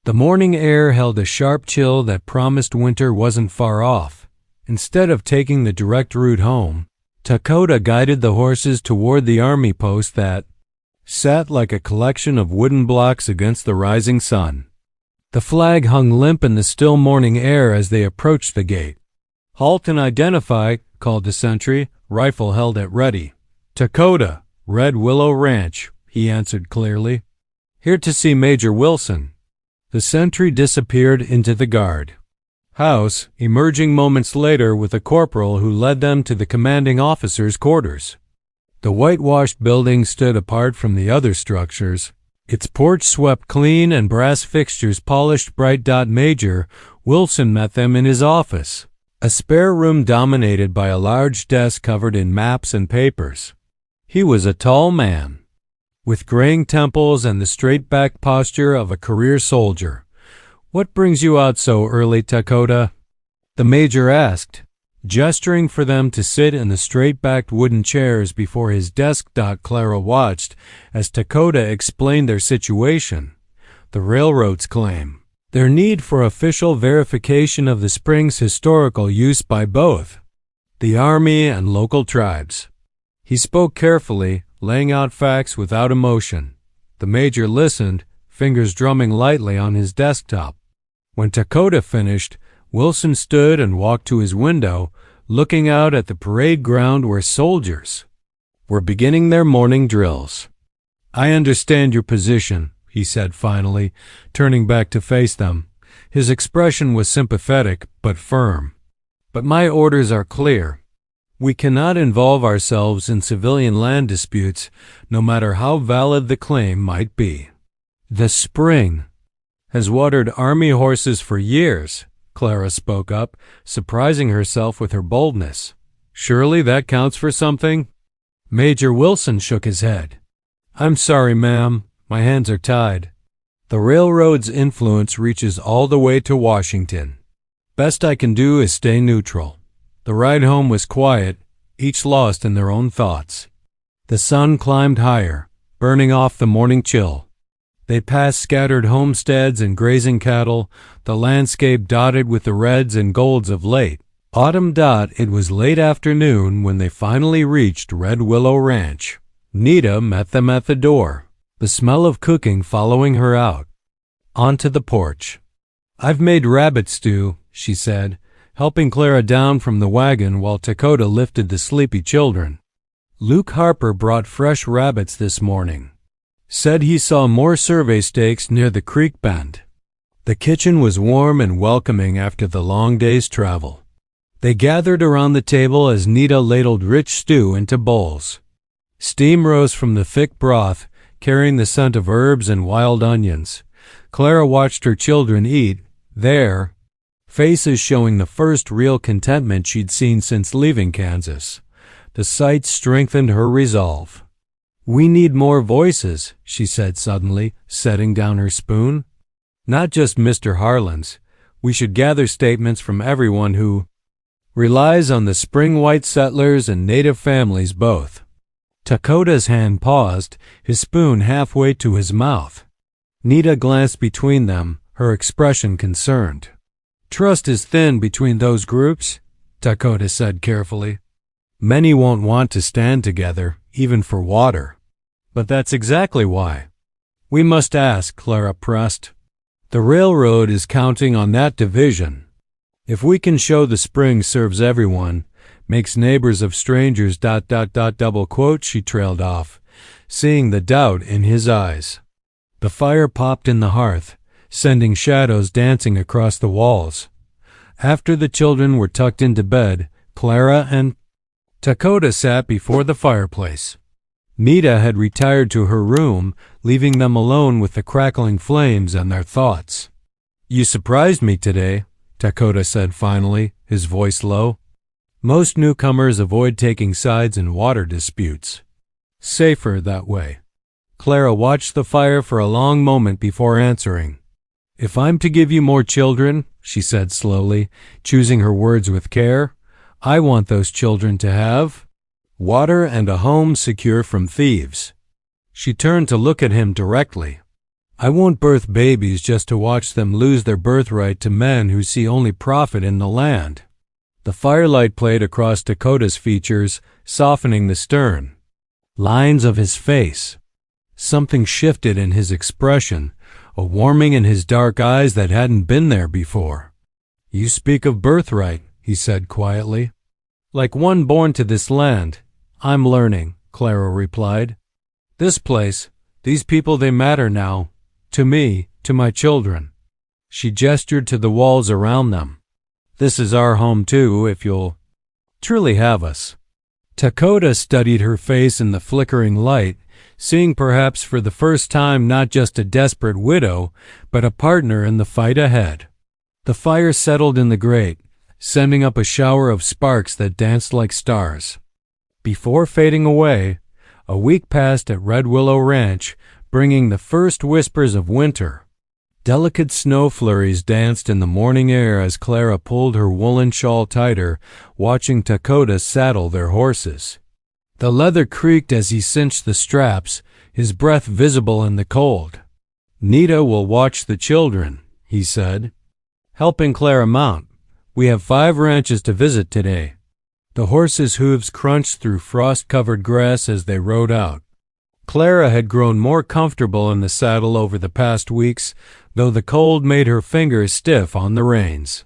The morning air held a sharp chill that promised winter wasn't far off. Instead of taking the direct route home, Dakota guided the horses toward the army post that sat like a collection of wooden blocks against the rising sun. The flag hung limp in the still morning air as they approached the gate. "Halt and identify," called the sentry, rifle held at ready. "Dakota, Red Willow Ranch," he answered clearly. "Here to see Major Wilson." The sentry disappeared into the guard house, emerging moments later with a corporal who led them to the commanding officer's quarters. The whitewashed building stood apart from the other structures, its porch swept clean and brass fixtures polished bright. Major Wilson met them in his office, a spare room dominated by a large desk covered in maps and papers. He was a tall man, with graying temples and the straight-backed posture of a career soldier. "What brings you out so early, Dakota?" the major asked, gesturing for them to sit in the straight-backed wooden chairs before his desk. Clara watched as Dakota explained their situation, the railroad's claim, their need for official verification of the spring's historical use by both the Army and local tribes. He spoke carefully, laying out facts without emotion. The major listened, fingers drumming lightly on his desktop. When Dakota finished, Wilson stood and walked to his window, looking out at the parade ground where soldiers were beginning their morning drills. "I understand your position," he said finally, turning back to face them. His expression was sympathetic but firm. "But my orders are clear. We cannot involve ourselves in civilian land disputes, no matter how valid the claim might be. The spring has watered army horses for years, Clara spoke up, surprising herself with her boldness. Surely that counts for something? Major Wilson shook his head. I'm sorry, ma'am. My hands are tied. The railroad's influence reaches all the way to Washington. Best I can do is stay neutral. The ride home was quiet, each lost in their own thoughts. The sun climbed higher, burning off the morning chill. They passed scattered homesteads and grazing cattle, the landscape dotted with the reds and golds of late autumn. It was late afternoon when they finally reached Red Willow Ranch. Nita met them at the door, the smell of cooking following her out. Onto the porch. I've made rabbit stew, she said, helping Clara down from the wagon while Dakota lifted the sleepy children. Luke Harper brought fresh rabbits this morning. Said he saw more survey stakes near the creek bend. The kitchen was warm and welcoming after the long day's travel. They gathered around the table as Nita ladled rich stew into bowls. Steam rose from the thick broth, carrying the scent of herbs and wild onions. Clara watched her children eat, their faces showing the first real contentment she'd seen since leaving Kansas. The sight strengthened her resolve. We need more voices, she said suddenly, setting down her spoon. Not just Mr. Harlan's. We should gather statements from everyone who relies on the spring white settlers and native families both. Dakota's hand paused, his spoon halfway to his mouth. Nita glanced between them, her expression concerned. Trust is thin between those groups, Dakota said carefully. Many won't want to stand together, even for water. But that's exactly why. We must ask, Clara pressed. The railroad is counting on that division. If we can show the spring serves everyone, makes neighbors of strangers ... double quote, she trailed off, seeing the doubt in his eyes. The fire popped in the hearth, sending shadows dancing across the walls. After the children were tucked into bed, Clara and Dakota sat before the fireplace. Nita had retired to her room, leaving them alone with the crackling flames and their thoughts. You surprised me today, Dakota said finally, his voice low. Most newcomers avoid taking sides in water disputes. Safer that way. Clara watched the fire for a long moment before answering. If I'm to give you more children, she said slowly, choosing her words with care, I want those children to have water and a home secure from thieves. She turned to look at him directly. I won't birth babies just to watch them lose their birthright to men who see only profit in the land. The firelight played across Dakota's features, softening the stern lines of his face. Something shifted in his expression, a warming in his dark eyes that hadn't been there before. You speak of birthright, he said quietly. Like one born to this land. I'm learning, Clara replied. This place, these people, they matter now. To me, to my children. She gestured to the walls around them. This is our home too, if you'll truly have us. Dakota studied her face in the flickering light, seeing perhaps for the first time not just a desperate widow, but a partner in the fight ahead. The fire settled in the grate, sending up a shower of sparks that danced like stars. Before fading away, a week passed at Red Willow Ranch, bringing the first whispers of winter. Delicate snow flurries danced in the morning air as Clara pulled her woolen shawl tighter, watching Dakota saddle their horses. The leather creaked as he cinched the straps, his breath visible in the cold. Nita will watch the children, he said, helping Clara mount. We have 5 ranches to visit today. The horses' hooves crunched through frost-covered grass as they rode out. Clara had grown more comfortable in the saddle over the past weeks, though the cold made her fingers stiff on the reins.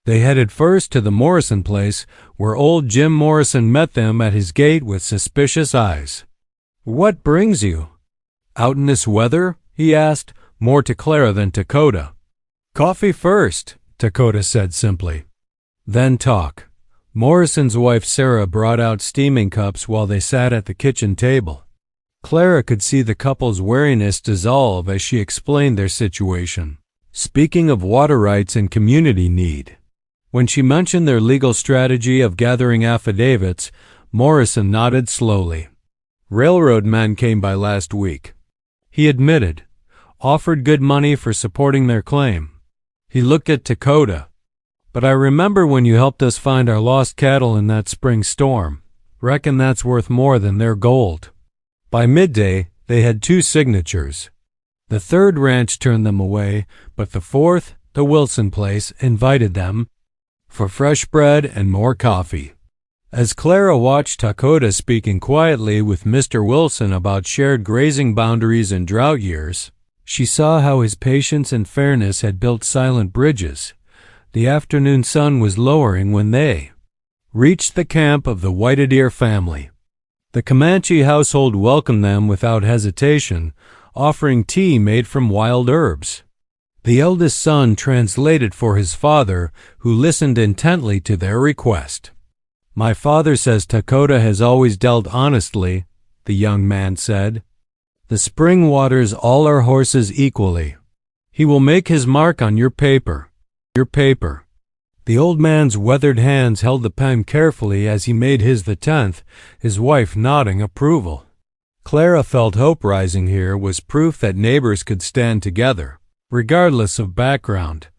They headed first to the Morrison place, where old Jim Morrison met them at his gate with suspicious eyes. What brings you? Out in this weather? He asked, more to Clara than Dakota. Coffee first, Dakota said simply. Then talk. Morrison's wife Sarah brought out steaming cups while they sat at the kitchen table. Clara could see the couple's wariness dissolve as she explained their situation. speaking of water rights and community need. When she mentioned their legal strategy of gathering affidavits, Morrison nodded slowly. Railroad men came by last week. He admitted, offered good money for supporting their claim. He looked at Dakota. But I remember when you helped us find our lost cattle in that spring storm. Reckon that's worth more than their gold. By midday, they had 2 signatures. The third ranch turned them away, but the fourth, the Wilson place, invited them for fresh bread and more coffee. As Clara watched Dakota speaking quietly with Mr. Wilson about shared grazing boundaries and drought years, she saw how his patience and fairness had built silent bridges. The afternoon sun was lowering when they reached the camp of the White-a-Deer family. The Comanche household welcomed them without hesitation, offering tea made from wild herbs. The eldest son translated for his father, who listened intently to their request. "My father says Dakota has always dealt honestly," the young man said. "The spring waters all our horses equally. He will make his mark on your paper. Your paper." The old man's weathered hands held the pen carefully as he made his the 10th, his wife nodding approval. Clara felt hope rising here was proof that neighbors could stand together, regardless of background.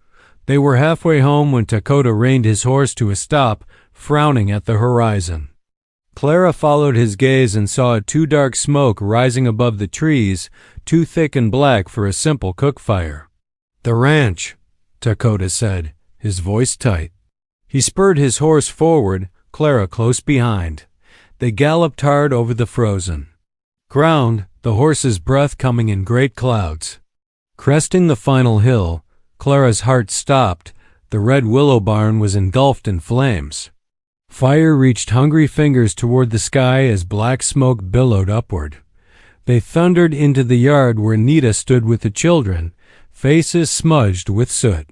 They were halfway home when Dakota reined his horse to a stop, frowning at the horizon. Clara followed his gaze and saw a too dark smoke rising above the trees, too thick and black for a simple cook fire. "The ranch," Dakota said, his voice tight. He spurred his horse forward, Clara close behind. They galloped hard over the frozen ground, the horse's breath coming in great clouds. Cresting the final hill, Clara's heart stopped. The red willow barn was engulfed in flames. Fire reached hungry fingers toward the sky as black smoke billowed upward. They thundered into the yard where Nita stood with the children, faces smudged with soot.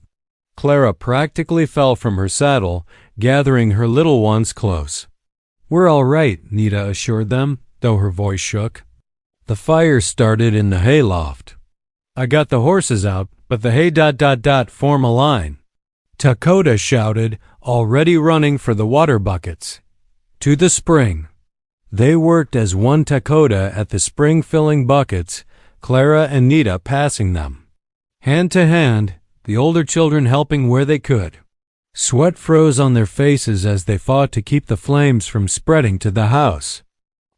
Clara practically fell from her saddle, gathering her little ones close. "We're all right," Nita assured them, though her voice shook. The fire started in the hayloft. "I got the horses out, but the hay ... form a line," Dakota shouted, already running for the water buckets. To the spring. They worked as one Dakota at the spring filling buckets, Clara and Nita passing them. Hand to hand, the older children helping where they could. Sweat froze on their faces as they fought to keep the flames from spreading to the house.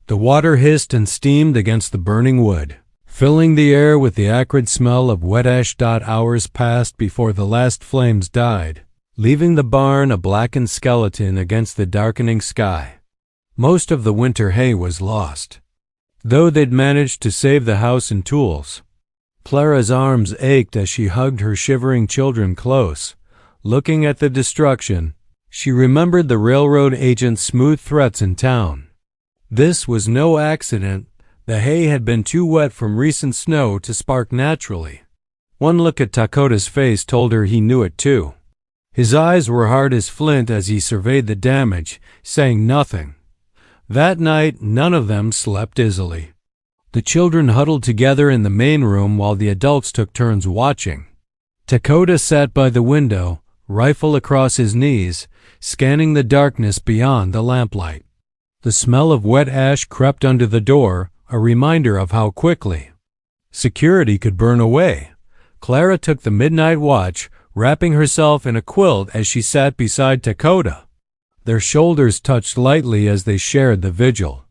The water hissed and steamed against the burning wood, filling the air with the acrid smell of wet ash. Hours passed before the last flames died, leaving the barn a blackened skeleton against the darkening sky. Most of the winter hay was lost, though they'd managed to save the house and tools. Clara's arms ached as she hugged her shivering children close. Looking at the destruction, she remembered the railroad agent's smooth threats in town. This was no accident. The hay had been too wet from recent snow to spark naturally. One look at Dakota's face told her he knew it too. His eyes were hard as flint as he surveyed the damage, saying nothing. That night, none of them slept easily. The children huddled together in the main room while the adults took turns watching. Dakota sat by the window, rifle across his knees, scanning the darkness beyond the lamplight. The smell of wet ash crept under the door, a reminder of how quickly security could burn away. Clara took the midnight watch, wrapping herself in a quilt as she sat beside Dakota. Their shoulders touched lightly as they shared the vigil.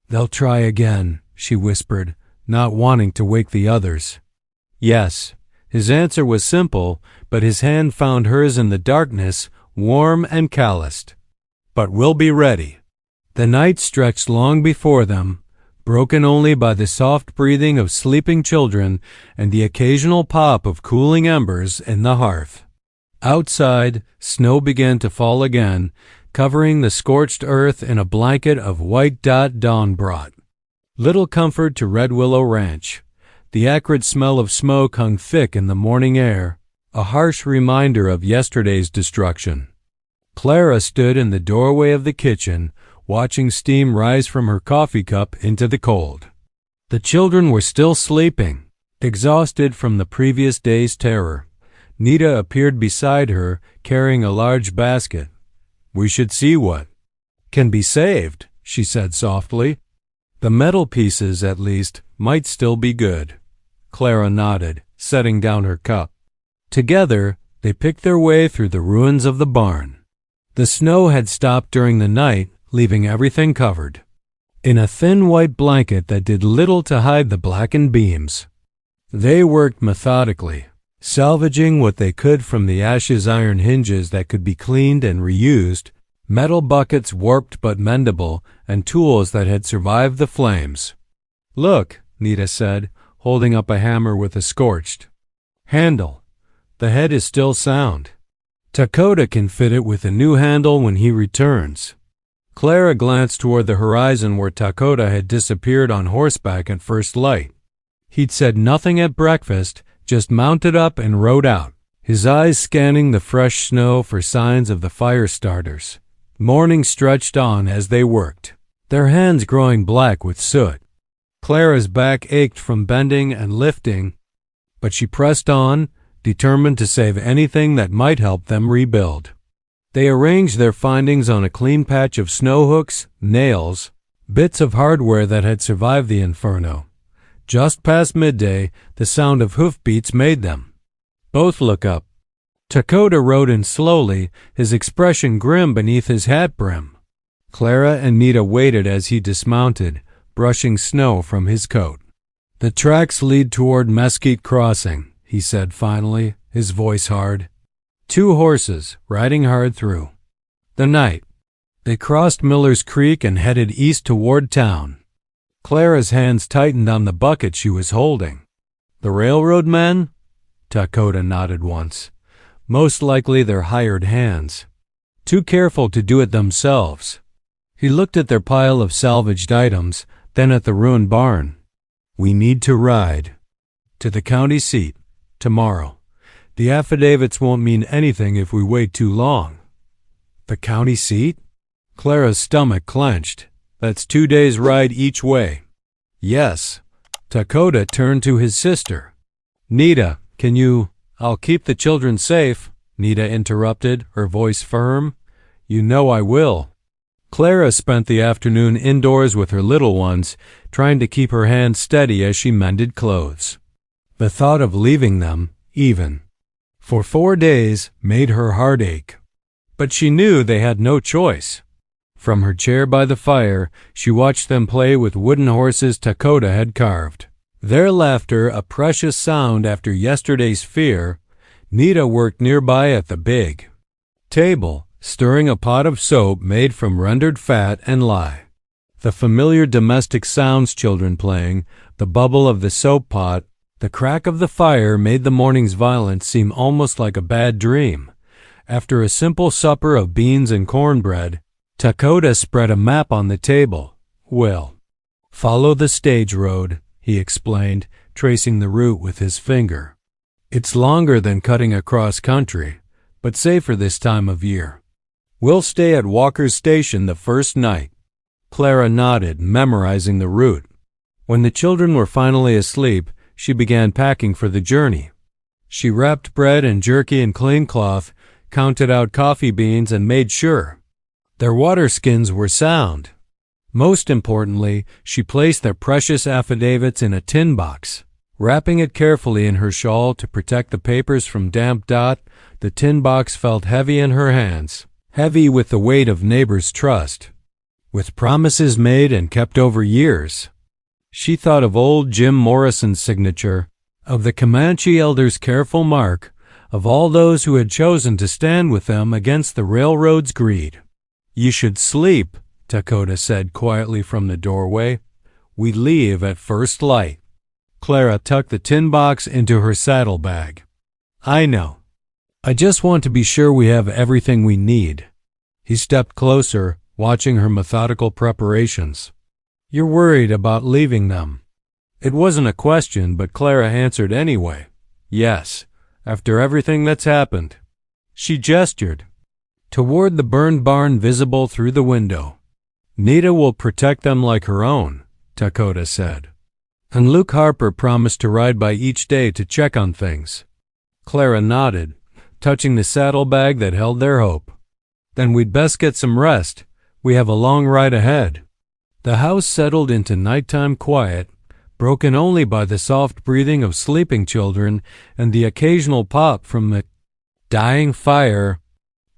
"They'll try again," she whispered, not wanting to wake the others. "Yes." His answer was simple, but his hand found hers in the darkness, warm and calloused. "But we'll be ready." The night stretched long before them, broken only by the soft breathing of sleeping children and the occasional pop of cooling embers in the hearth. Outside, snow began to fall again, covering the scorched earth in a blanket of white dawn brought. Little comfort to Red Willow Ranch. The acrid smell of smoke hung thick in the morning air, a harsh reminder of yesterday's destruction. Clara stood in the doorway of the kitchen, watching steam rise from her coffee cup into the cold. The children were still sleeping, exhausted from the previous day's terror. Nita appeared beside her, carrying a large basket. "We should see what can be saved," she said softly. "The metal pieces, at least, might still be good." Clara nodded, setting down her cup. Together, they picked their way through the ruins of the barn. The snow had stopped during the night, leaving everything covered in a thin white blanket that did little to hide the blackened beams. They worked methodically, salvaging what they could from the ashes, iron hinges that could be cleaned and reused, metal buckets warped but mendable, and tools that had survived the flames. "Look," Nita said, holding up a hammer with a scorched handle. "The head is still sound. Dakota can fit it with a new handle when he returns." Clara glanced toward the horizon where Dakota had disappeared on horseback at first light. He'd said nothing at breakfast, just mounted up and rode out, his eyes scanning the fresh snow for signs of the fire starters. Morning stretched on as they worked, their hands growing black with soot. Clara's back ached from bending and lifting, but she pressed on, determined to save anything that might help them rebuild. They arranged their findings on a clean patch of snow hooks, nails, bits of hardware that had survived the inferno. Just past midday, the sound of hoofbeats made them both look up. Dakota rode in slowly, his expression grim beneath his hat brim. Clara and Nita waited as he dismounted, brushing snow from his coat. "The tracks lead toward Mesquite Crossing," he said finally, his voice hard. "Two horses, riding hard through the night." They crossed Miller's Creek and headed east toward town. Clara's hands tightened on the bucket she was holding. "The railroad men?" Dakota nodded once. "Most likely they're hired hands. Too careful to do it themselves." He looked at their pile of salvaged items, then at the ruined barn. "We need to ride to the county seat tomorrow. The affidavits won't mean anything if we wait too long." "The county seat?" Clara's stomach clenched. "That's 2 days' ride each way." "Yes." Dakota turned to his sister. "Nita, can you—" "I'll keep the children safe," Nita interrupted, her voice firm. "You know I will." Clara spent the afternoon indoors with her little ones, trying to keep her hands steady as she mended clothes. The thought of leaving them, even for 4 days, made her heart ache. But she knew they had no choice. From her chair by the fire, she watched them play with wooden horses Dakota had carved. Their laughter a precious sound after yesterday's fear. Nita worked nearby at the big table, stirring a pot of soap made from rendered fat and lye. The familiar domestic sounds, children playing, the bubble of the soap pot, the crack of the fire made the morning's violence seem almost like a bad dream. After a simple supper of beans and cornbread, Dakota spread a map on the table. "Well, follow the stage road," he explained, tracing the route with his finger. "It's longer than cutting across country, but safer this time of year. We'll stay at Walker's Station the first night." Clara nodded, memorizing the route. When the children were finally asleep, she began packing for the journey. She wrapped bread and jerky in clean cloth, counted out coffee beans, and made sure their water skins were sound. Most importantly, she placed their precious affidavits in a tin box. Wrapping it carefully in her shawl to protect the papers from damp. The tin box felt heavy in her hands, heavy with the weight of neighbors' trust, with promises made and kept over years. She thought of old Jim Morrison's signature, of the Comanche elders' careful mark, of all those who had chosen to stand with them against the railroad's greed. "You should sleep," Dakota said quietly from the doorway. "We leave at first light." Clara tucked the tin box into her saddlebag. "I know. I just want to be sure we have everything we need." He stepped closer, watching her methodical preparations. "You're worried about leaving them." It wasn't a question, but Clara answered anyway. "Yes, after everything that's happened." She gestured toward the burned barn visible through the window. "Nita will protect them like her own," Dakota said. "And Luke Harper promised to ride by each day to check on things." Clara nodded, touching the saddlebag that held their hope. Then we'd best get some rest. We have a long ride ahead. The house settled into nighttime quiet, broken only by the soft breathing of sleeping children and the occasional pop from the dying fire.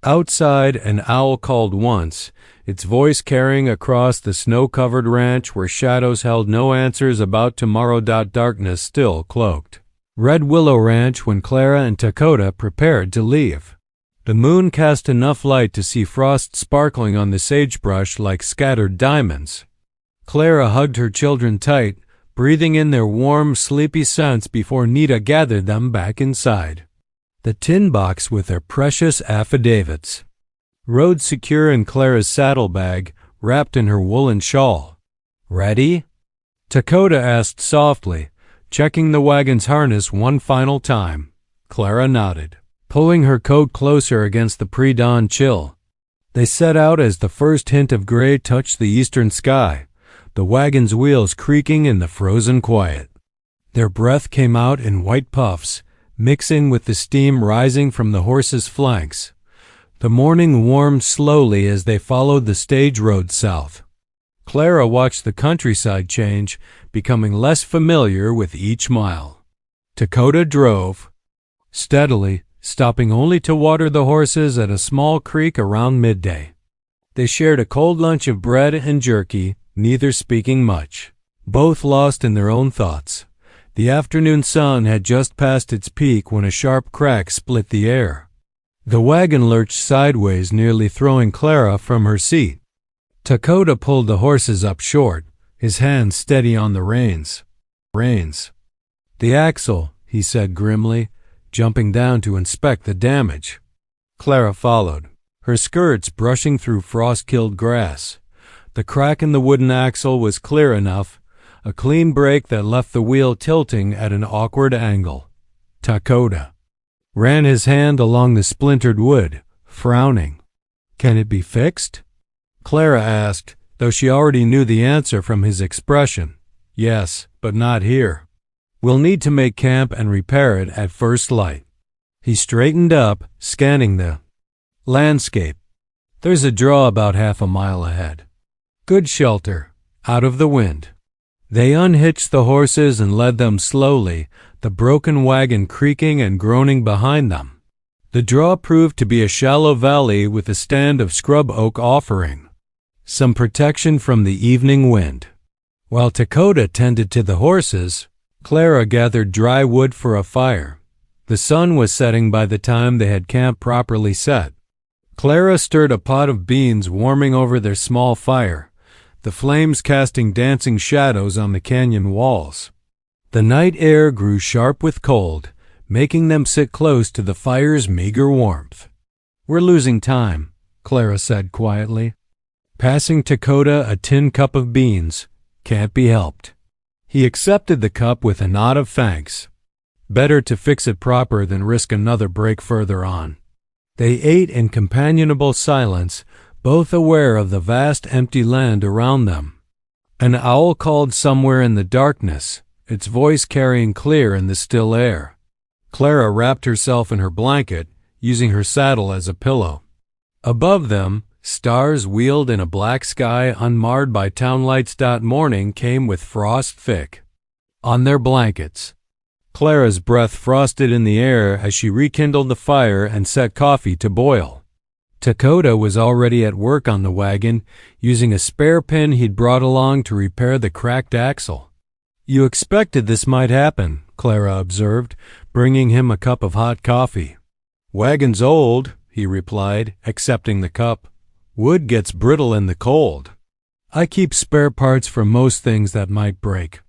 Outside, an owl called once, its voice carrying across the snow-covered ranch where shadows held no answers about tomorrow. Darkness still cloaked Red Willow Ranch when Clara and Dakota prepared to leave. The moon cast enough light to see frost sparkling on the sagebrush like scattered diamonds. Clara hugged her children tight, breathing in their warm, sleepy scents before Nita gathered them back inside. The tin box with their precious affidavits rode secure in Clara's saddlebag, wrapped in her woolen shawl. "Ready?" Dakota asked softly, checking the wagon's harness one final time. Clara nodded, pulling her coat closer against the pre-dawn chill. They set out as the first hint of gray touched the eastern sky, the wagon's wheels creaking in the frozen quiet. Their breath came out in white puffs, mixing with the steam rising from the horses' flanks. The morning warmed slowly as they followed the stage road south. Clara watched the countryside change, becoming less familiar with each mile. Dakota drove steadily, stopping only to water the horses at a small creek around midday. They shared a cold lunch of bread and jerky, neither speaking much, both lost in their own thoughts. The afternoon sun had just passed its peak when a sharp crack split the air. The wagon lurched sideways, nearly throwing Clara from her seat. Dakota pulled the horses up short, his hands steady on the reins. "The axle," he said grimly, jumping down to inspect the damage. Clara followed, her skirts brushing through frost-killed grass. The crack in the wooden axle was clear enough, a clean break that left the wheel tilting at an awkward angle. Dakota ran his hand along the splintered wood, frowning. "Can it be fixed?" Clara asked, though she already knew the answer from his expression. "Yes, but not here. We'll need to make camp and repair it at first light." He straightened up, scanning the landscape. "There's a draw about half a mile ahead. Good shelter, out of the wind." They unhitched the horses and led them slowly, the broken wagon creaking and groaning behind them. The draw proved to be a shallow valley with a stand of scrub oak offering some protection from the evening wind. While Dakota tended to the horses, Clara gathered dry wood for a fire. The sun was setting by the time they had camp properly set. Clara stirred a pot of beans warming over their small fire, the flames casting dancing shadows on the canyon walls. The night air grew sharp with cold, making them sit close to the fire's meager warmth. "We're losing time," Clara said quietly, passing Dakota a tin cup of beans. "Can't be helped." He accepted the cup with a nod of thanks. Better to fix it proper than risk another break further on. They ate in companionable silence, both aware of the vast empty land around them. An owl called somewhere in the darkness, its voice carrying clear in the still air. Clara wrapped herself in her blanket, using her saddle as a pillow. Above them, stars wheeled in a black sky unmarred by town lights. Morning came with frost thick on their blankets. Clara's breath frosted in the air as she rekindled the fire and set coffee to boil. Dakota was already at work on the wagon, using a spare pin he'd brought along to repair the cracked axle. "You expected this might happen," Clara observed, bringing him a cup of hot coffee. "Wagon's old," he replied, accepting the cup. "Wood gets brittle in the cold. I keep spare parts for most things that might break."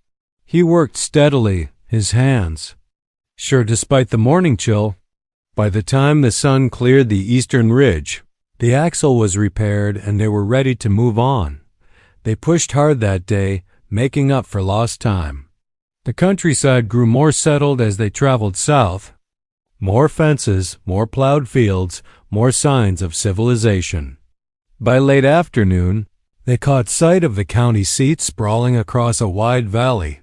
He worked steadily, his hands sure despite the morning chill. By the time the sun cleared the eastern ridge, the axle was repaired and they were ready to move on. They pushed hard that day, making up for lost time. The countryside grew more settled as they traveled south. More fences, more plowed fields, more signs of civilization. By late afternoon, they caught sight of the county seat sprawling across a wide valley.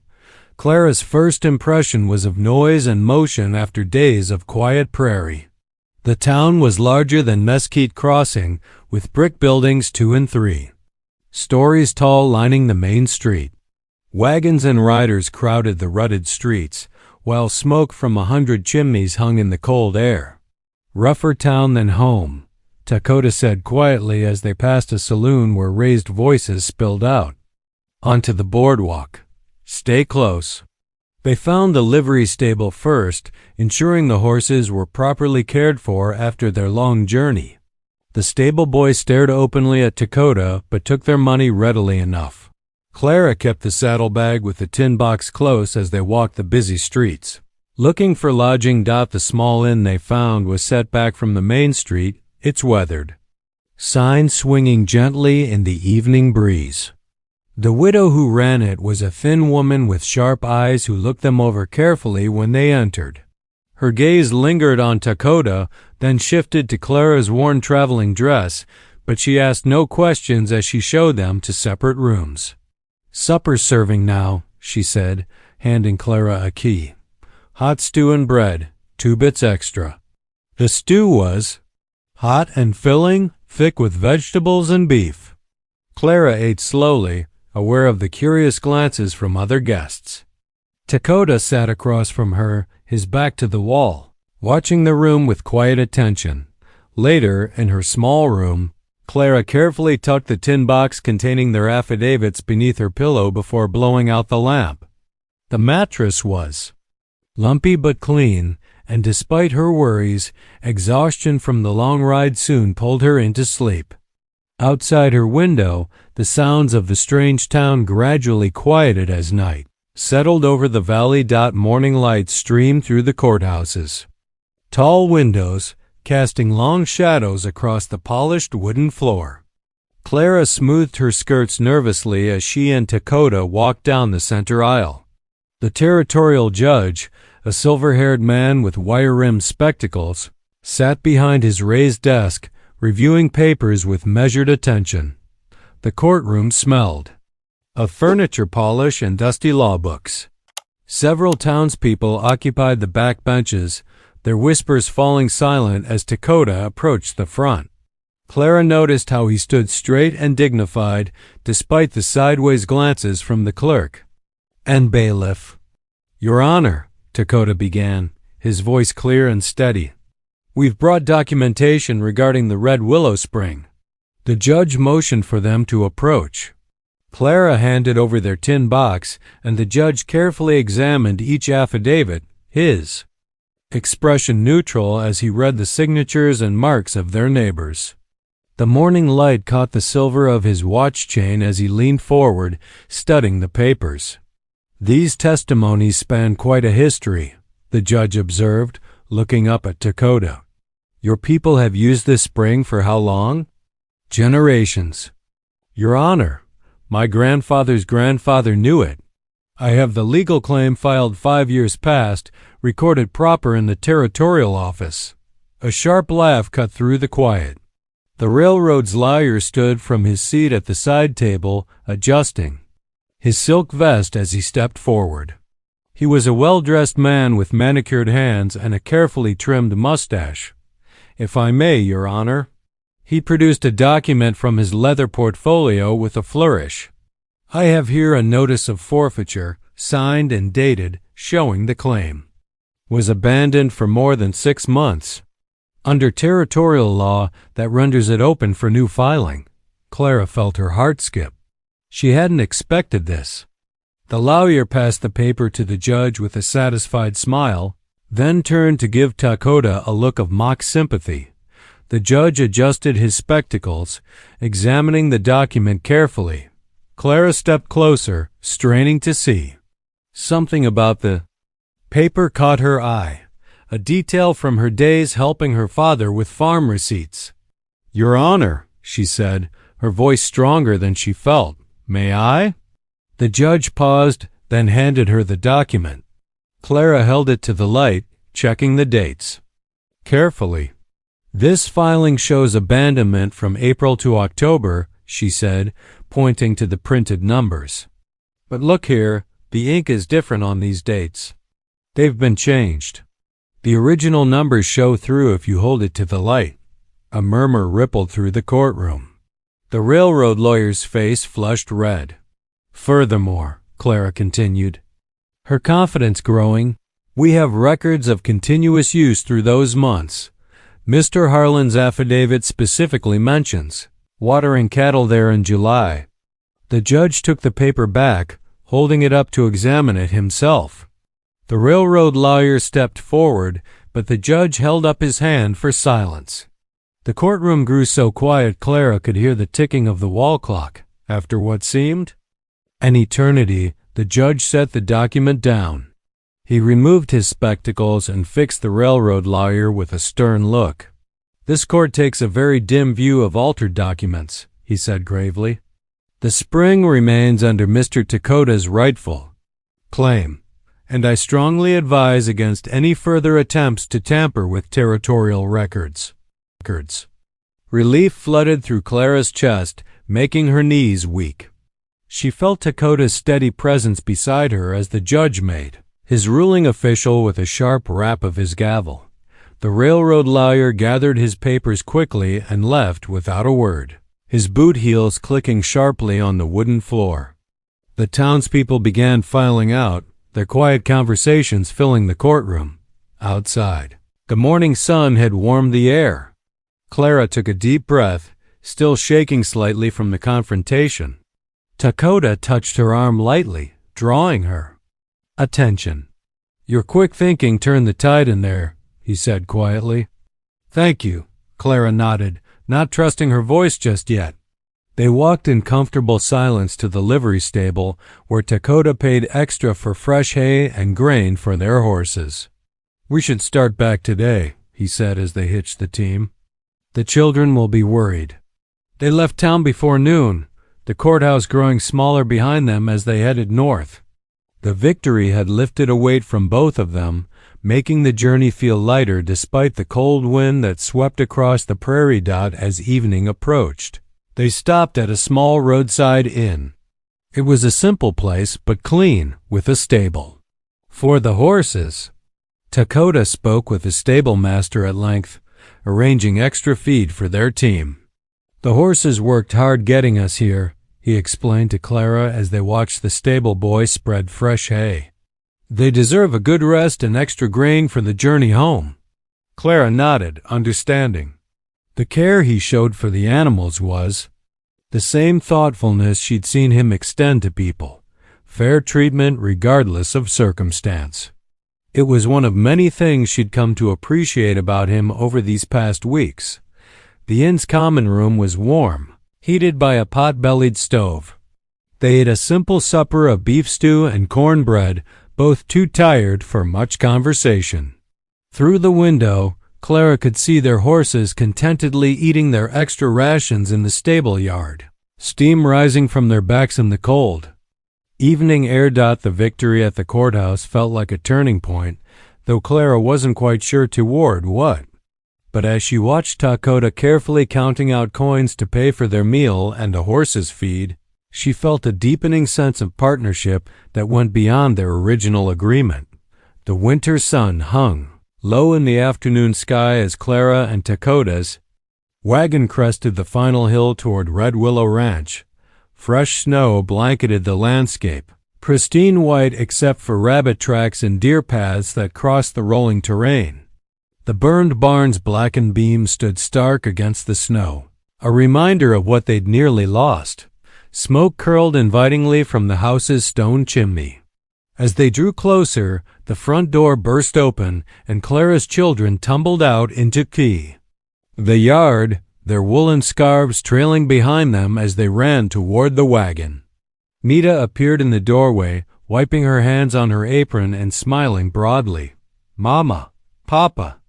Clara's first impression was of noise and motion after days of quiet prairie. The town was larger than Mesquite Crossing, with brick buildings 2 and 3 stories tall lining the main street. Wagons and riders crowded the rutted streets, while smoke from 100 chimneys hung in the cold air. "Rougher town than home," Dakota said quietly as they passed a saloon where raised voices spilled out. "Onto the boardwalk. Stay close." They found the livery stable first, ensuring the horses were properly cared for after their long journey. The stable boy stared openly at Dakota, but took their money readily enough. Clara kept the saddlebag with the tin box close as they walked the busy streets. Looking for lodging. The small inn they found was set back from the main street, its weathered sign swinging gently in the evening breeze. The widow who ran it was a thin woman with sharp eyes who looked them over carefully when they entered. Her gaze lingered on Dakota, then shifted to Clara's worn traveling dress, but she asked no questions as she showed them to separate rooms. "Supper's serving now," she said, handing Clara a key. "Hot stew and bread, 2 bits extra." The stew was hot and filling, thick with vegetables and beef. Clara ate slowly, aware of the curious glances from other guests. Dakota sat across from her, his back to the wall, watching the room with quiet attention. Later, in her small room, Clara carefully tucked the tin box containing their affidavits beneath her pillow before blowing out the lamp. The mattress was lumpy but clean, and despite her worries, exhaustion from the long ride soon pulled her into sleep. Outside her window, the sounds of the strange town gradually quieted as night settled over the valley. Morning light streamed through the courthouses. Tall windows, casting long shadows across the polished wooden floor. Clara smoothed her skirts nervously as she and Dakota walked down the center aisle. The territorial judge, a silver-haired man with wire-rimmed spectacles, sat behind his raised desk, reviewing papers with measured attention. The courtroom smelled of furniture polish and dusty law books. Several townspeople occupied the back benches, their whispers falling silent as Dakota approached the front. Clara noticed how he stood straight and dignified, despite the sideways glances from the clerk and bailiff. "Your Honor," Dakota began, his voice clear and steady, "we've brought documentation regarding the Red Willow Spring." The judge motioned for them to approach. Clara handed over their tin box, and the judge carefully examined each affidavit, his expression neutral as he read the signatures and marks of their neighbors. The morning light caught the silver of his watch chain as he leaned forward, studying the papers. "These testimonies span quite a history," the judge observed, looking up at Dakota. "Your people have used this spring for how long?" "Generations." "Your Honor, my grandfather's grandfather knew it. I have the legal claim filed 5 years past, recorded proper in the territorial office." A sharp laugh cut through the quiet. The railroad's lawyer stood from his seat at the side table, adjusting his silk vest as he stepped forward. He was a well-dressed man with manicured hands and a carefully trimmed mustache. "If I may, Your Honor." He produced a document from his leather portfolio with a flourish. "I have here a notice of forfeiture, signed and dated, showing the claim was abandoned for more than 6 months. Under territorial law, that renders it open for new filing." Clara felt her heart skip. She hadn't expected this. The lawyer passed the paper to the judge with a satisfied smile, then turned to give Dakota a look of mock sympathy. The judge adjusted his spectacles, examining the document carefully. Clara stepped closer, straining to see. Something about the paper caught her eye, a detail from her days helping her father with farm receipts. "Your Honor," she said, her voice stronger than she felt, "may I?" The judge paused, then handed her the document. Clara held it to the light, checking the dates carefully. "This filing shows abandonment from April to October," she said, pointing to the printed numbers. "But look here, The ink is different on these dates. They've been changed. The original numbers show through if you hold it to the light." A murmur rippled through the courtroom. The railroad lawyer's face flushed red. "Furthermore," Clara continued, her confidence growing, "we have records of continuous use through those months. Mr. Harlan's affidavit specifically mentions watering cattle there in July." The judge took the paper back, holding it up to examine it himself. The railroad lawyer stepped forward, but the judge held up his hand for silence. The courtroom grew so quiet Clara could hear the ticking of the wall clock. After what seemed an eternity, the judge set the document down. He removed his spectacles and fixed the railroad lawyer with a stern look. "This court takes a very dim view of altered documents," he said gravely. "The spring remains under Mr. Takoda's rightful claim, and I strongly advise against any further attempts to tamper with territorial records." Relief flooded through Clara's chest, making her knees weak. She felt Takoda's steady presence beside her as the judge made his ruling official with a sharp rap of his gavel. The railroad lawyer gathered his papers quickly and left without a word, his boot heels clicking sharply on the wooden floor. The townspeople began filing out, their quiet conversations filling the courtroom. Outside, the morning sun had warmed the air. Clara took a deep breath, still shaking slightly from the confrontation. Takoda touched her arm lightly, drawing her attention. "Your quick thinking turned the tide in there," he said quietly. "Thank you," Clara nodded, not trusting her voice just yet. They walked in comfortable silence to the livery stable, where Takoda paid extra for fresh hay and grain for their horses. "We should start back today," he said as they hitched the team. "The children will be worried." They left town before noon, the courthouse growing smaller behind them as they headed north. The victory had lifted a weight from both of them, making the journey feel lighter despite the cold wind that swept across the prairie dot as evening approached. They stopped at a small roadside inn. It was a simple place, but clean, with a stable. "For the horses," Takoda spoke with the stable master at length, arranging extra feed for their team. "The horses worked hard getting us here," he explained to Clara as they watched the stable boy spread fresh hay. "They deserve a good rest and extra grain for the journey home." Clara nodded, understanding. The care he showed for the animals was the same thoughtfulness she'd seen him extend to people, fair treatment regardless of circumstance. It was one of many things she'd come to appreciate about him over these past weeks. The inn's common room was warm, heated by a pot-bellied stove. They ate a simple supper of beef stew and cornbread, both too tired for much conversation. Through the window, Clara could see their horses contentedly eating their extra rations in the stable yard, steam rising from their backs in the cold. Evening air. The victory at the courthouse felt like a turning point, though Clara wasn't quite sure toward what. But as she watched Takoda carefully counting out coins to pay for their meal and the horses' feed, she felt a deepening sense of partnership that went beyond their original agreement. The winter sun hung low in the afternoon sky as Clara and Takoda's wagon crested the final hill toward Red Willow Ranch. Fresh snow blanketed the landscape, pristine white except for rabbit tracks and deer paths that crossed the rolling terrain. The burned barn's blackened beams stood stark against the snow, a reminder of what they'd nearly lost. Smoke curled invitingly from the house's stone chimney. As they drew closer, the front door burst open and Clara's children tumbled out into the yard, their woolen scarves trailing behind them as they ran toward the wagon. Nita appeared in the doorway, wiping her hands on her apron and smiling broadly. "Mama, Papa."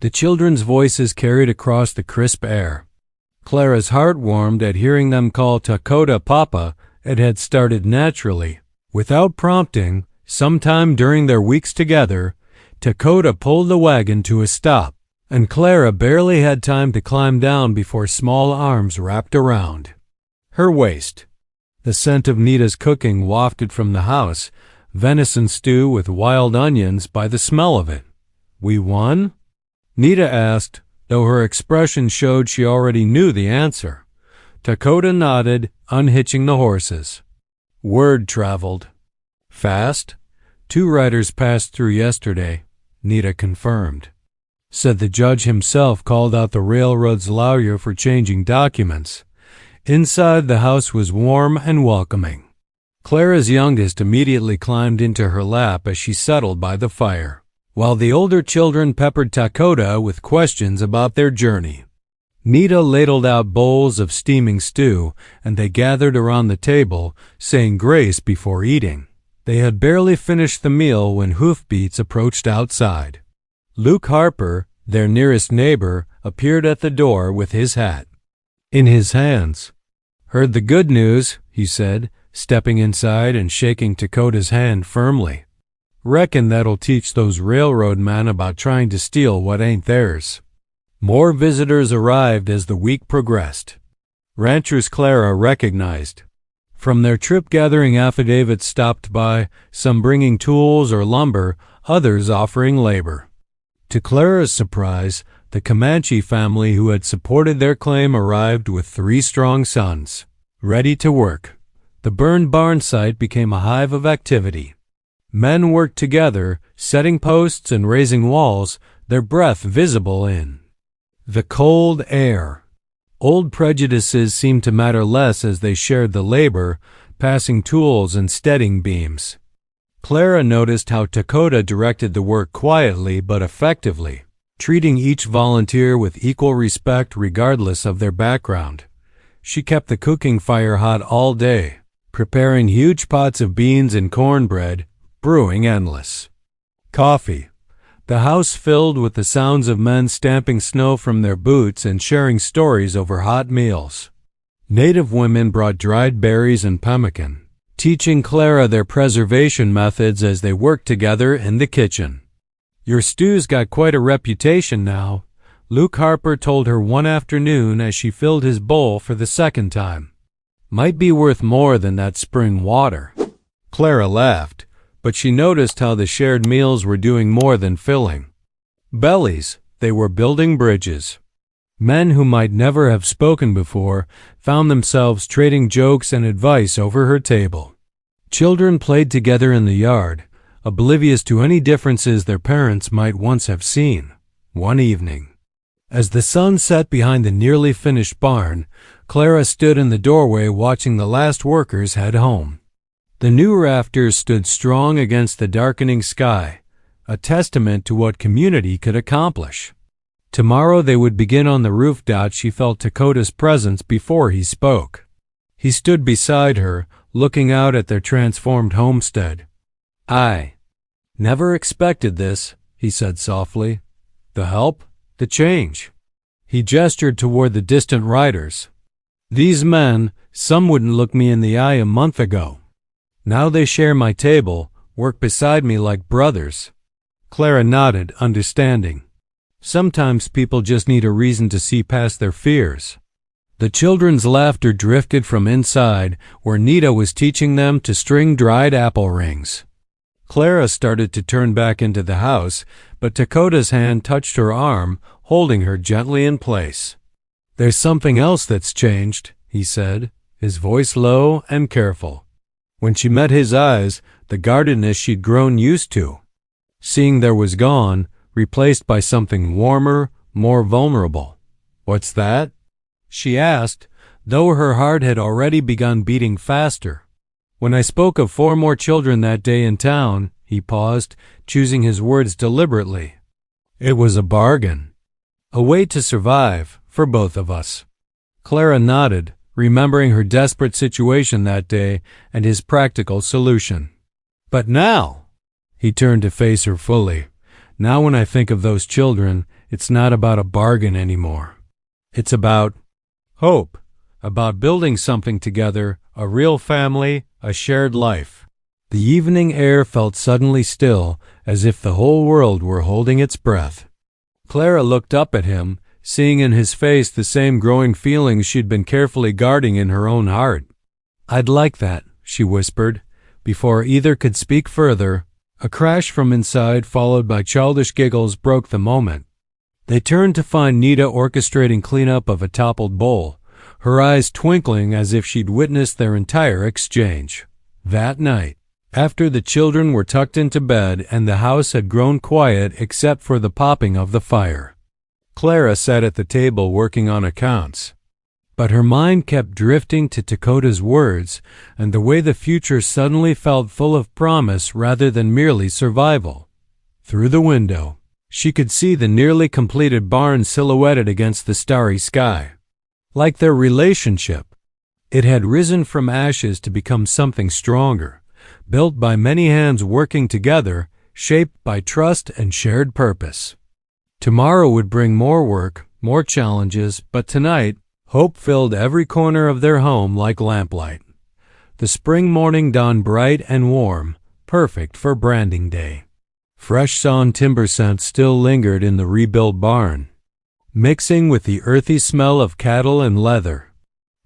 The children's voices carried across the crisp air. Clara's heart warmed at hearing them call Takoda Papa. It had started naturally. Without prompting, sometime during their weeks together, Takoda pulled the wagon to a stop, and Clara barely had time to climb down before small arms wrapped around her waist. The scent of Nita's cooking wafted from the house, venison stew with wild onions by the smell of it. We won? Nita asked, though her expression showed she already knew the answer. Dakota nodded, unhitching the horses. Word traveled. Fast? 2 riders passed through yesterday, Nita confirmed. Said the judge himself called out the railroad's lawyer for changing documents. Inside, the house was warm and welcoming. Clara's youngest immediately climbed into her lap as she settled by the fire, while the older children peppered Dakota with questions about their journey. Nita ladled out bowls of steaming stew, and they gathered around the table, saying grace before eating. They had barely finished the meal when hoofbeats approached outside. Luke Harper, their nearest neighbor, appeared at the door with his hat in his hands. Heard the good news, he said, stepping inside and shaking Dakota's hand firmly. Reckon that'll teach those railroad men about trying to steal what ain't theirs. More visitors arrived as the week progressed. Ranchers Clara recognized. From their trip-gathering affidavits stopped by, some bringing tools or lumber, others offering labor. To Clara's surprise, the Comanche family who had supported their claim arrived with 3 strong sons, ready to work. The burned barn site became a hive of activity. Men worked together, setting posts and raising walls, their breath visible in the cold air. Old prejudices seemed to matter less as they shared the labor, passing tools and steadying beams. Clara noticed how Dakota directed the work quietly but effectively, treating each volunteer with equal respect regardless of their background. She kept the cooking fire hot all day, preparing huge pots of beans and cornbread, brewing endless coffee. The house filled with the sounds of men stamping snow from their boots and sharing stories over hot meals. Native women brought dried berries and pemmican, teaching Clara their preservation methods as they worked together in the kitchen. Your stew's got quite a reputation now, Luke Harper told her one afternoon as she filled his bowl for the second time. Might be worth more than that spring water. Clara laughed, but she noticed how the shared meals were doing more than filling bellies. They were building bridges. Men who might never have spoken before found themselves trading jokes and advice over her table. Children played together in the yard, oblivious to any differences their parents might once have seen. One evening, as the sun set behind the nearly finished barn, Clara stood in the doorway watching the last workers head home. The new rafters stood strong against the darkening sky, a testament to what community could accomplish. Tomorrow they would begin on the roof. She felt Dakota's presence before he spoke. He stood beside her, looking out at their transformed homestead. I never expected this, he said softly. The help, the change. He gestured toward the distant riders. These men, some wouldn't look me in the eye a month ago. Now they share my table, work beside me like brothers. Clara nodded, understanding. Sometimes people just need a reason to see past their fears. The children's laughter drifted from inside, where Nita was teaching them to string dried apple rings. Clara started to turn back into the house, but Dakota's hand touched her arm, holding her gently in place. There's something else that's changed, he said, his voice low and careful. When she met his eyes, the guardedness she'd grown used to, seeing there was gone, replaced by something warmer, more vulnerable. What's that? She asked, though her heart had already begun beating faster. When I spoke of 4 more children that day in town, he paused, choosing his words deliberately. It was a bargain. A way to survive, for both of us. Clara nodded, remembering her desperate situation that day and his practical solution. But now, he turned to face her fully. Now when I think of those children, it's not about a bargain anymore. It's about hope, about building something together, a real family, a shared life. The evening air felt suddenly still, as if the whole world were holding its breath. Clara looked up at him, seeing in his face the same growing feelings she'd been carefully guarding in her own heart. I'd like that, she whispered, Before either could speak further, a crash from inside followed by childish giggles broke the moment. They turned to find Nita orchestrating cleanup of a toppled bowl, her eyes twinkling as if she'd witnessed their entire exchange. That night, after the children were tucked into bed and the house had grown quiet except for the popping of the fire, Clara sat at the table working on accounts. But her mind kept drifting to Dakota's words and the way the future suddenly felt full of promise rather than merely survival. Through the window, she could see the nearly completed barn silhouetted against the starry sky. Like their relationship, it had risen from ashes to become something stronger, built by many hands working together, shaped by trust and shared purpose. Tomorrow would bring more work, more challenges, but tonight, hope filled every corner of their home like lamplight. The spring morning dawned bright and warm, perfect for branding day. Fresh sawn timber scent still lingered in the rebuilt barn, mixing with the earthy smell of cattle and leather.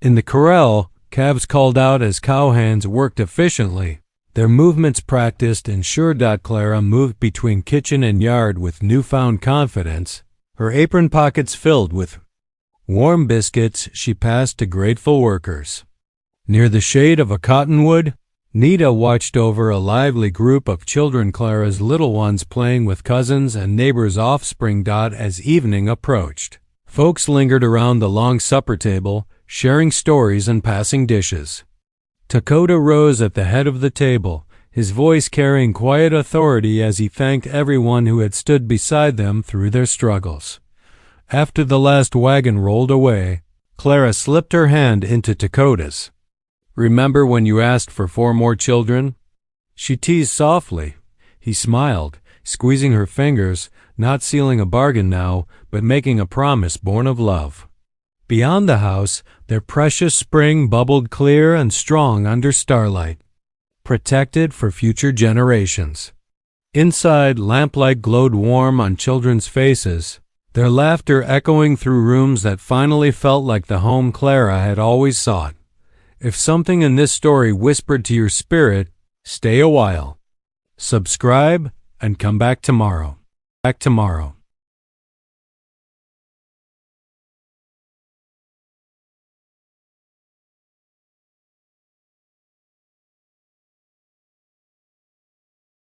In the corral, calves called out as cowhands worked efficiently, their movements practiced and sure. Clara moved between kitchen and yard with newfound confidence, her apron pockets filled with warm biscuits she passed to grateful workers. Near the shade of a cottonwood, Nita watched over a lively group of children, Clara's little ones playing with cousins and neighbors' offspring. As evening approached, folks lingered around the long supper table, sharing stories and passing dishes. Dakota rose at the head of the table, his voice carrying quiet authority as he thanked everyone who had stood beside them through their struggles. After the last wagon rolled away, Clara slipped her hand into Dakota's. "Remember when you asked for 4 more children?" She teased softly. He smiled, squeezing her fingers, not sealing a bargain now, but making a promise born of love. Beyond the house, their precious spring bubbled clear and strong under starlight, protected for future generations. Inside, lamplight glowed warm on children's faces, their laughter echoing through rooms that finally felt like the home Clara had always sought. If something in this story whispered to your spirit, stay a while. Subscribe and come back tomorrow.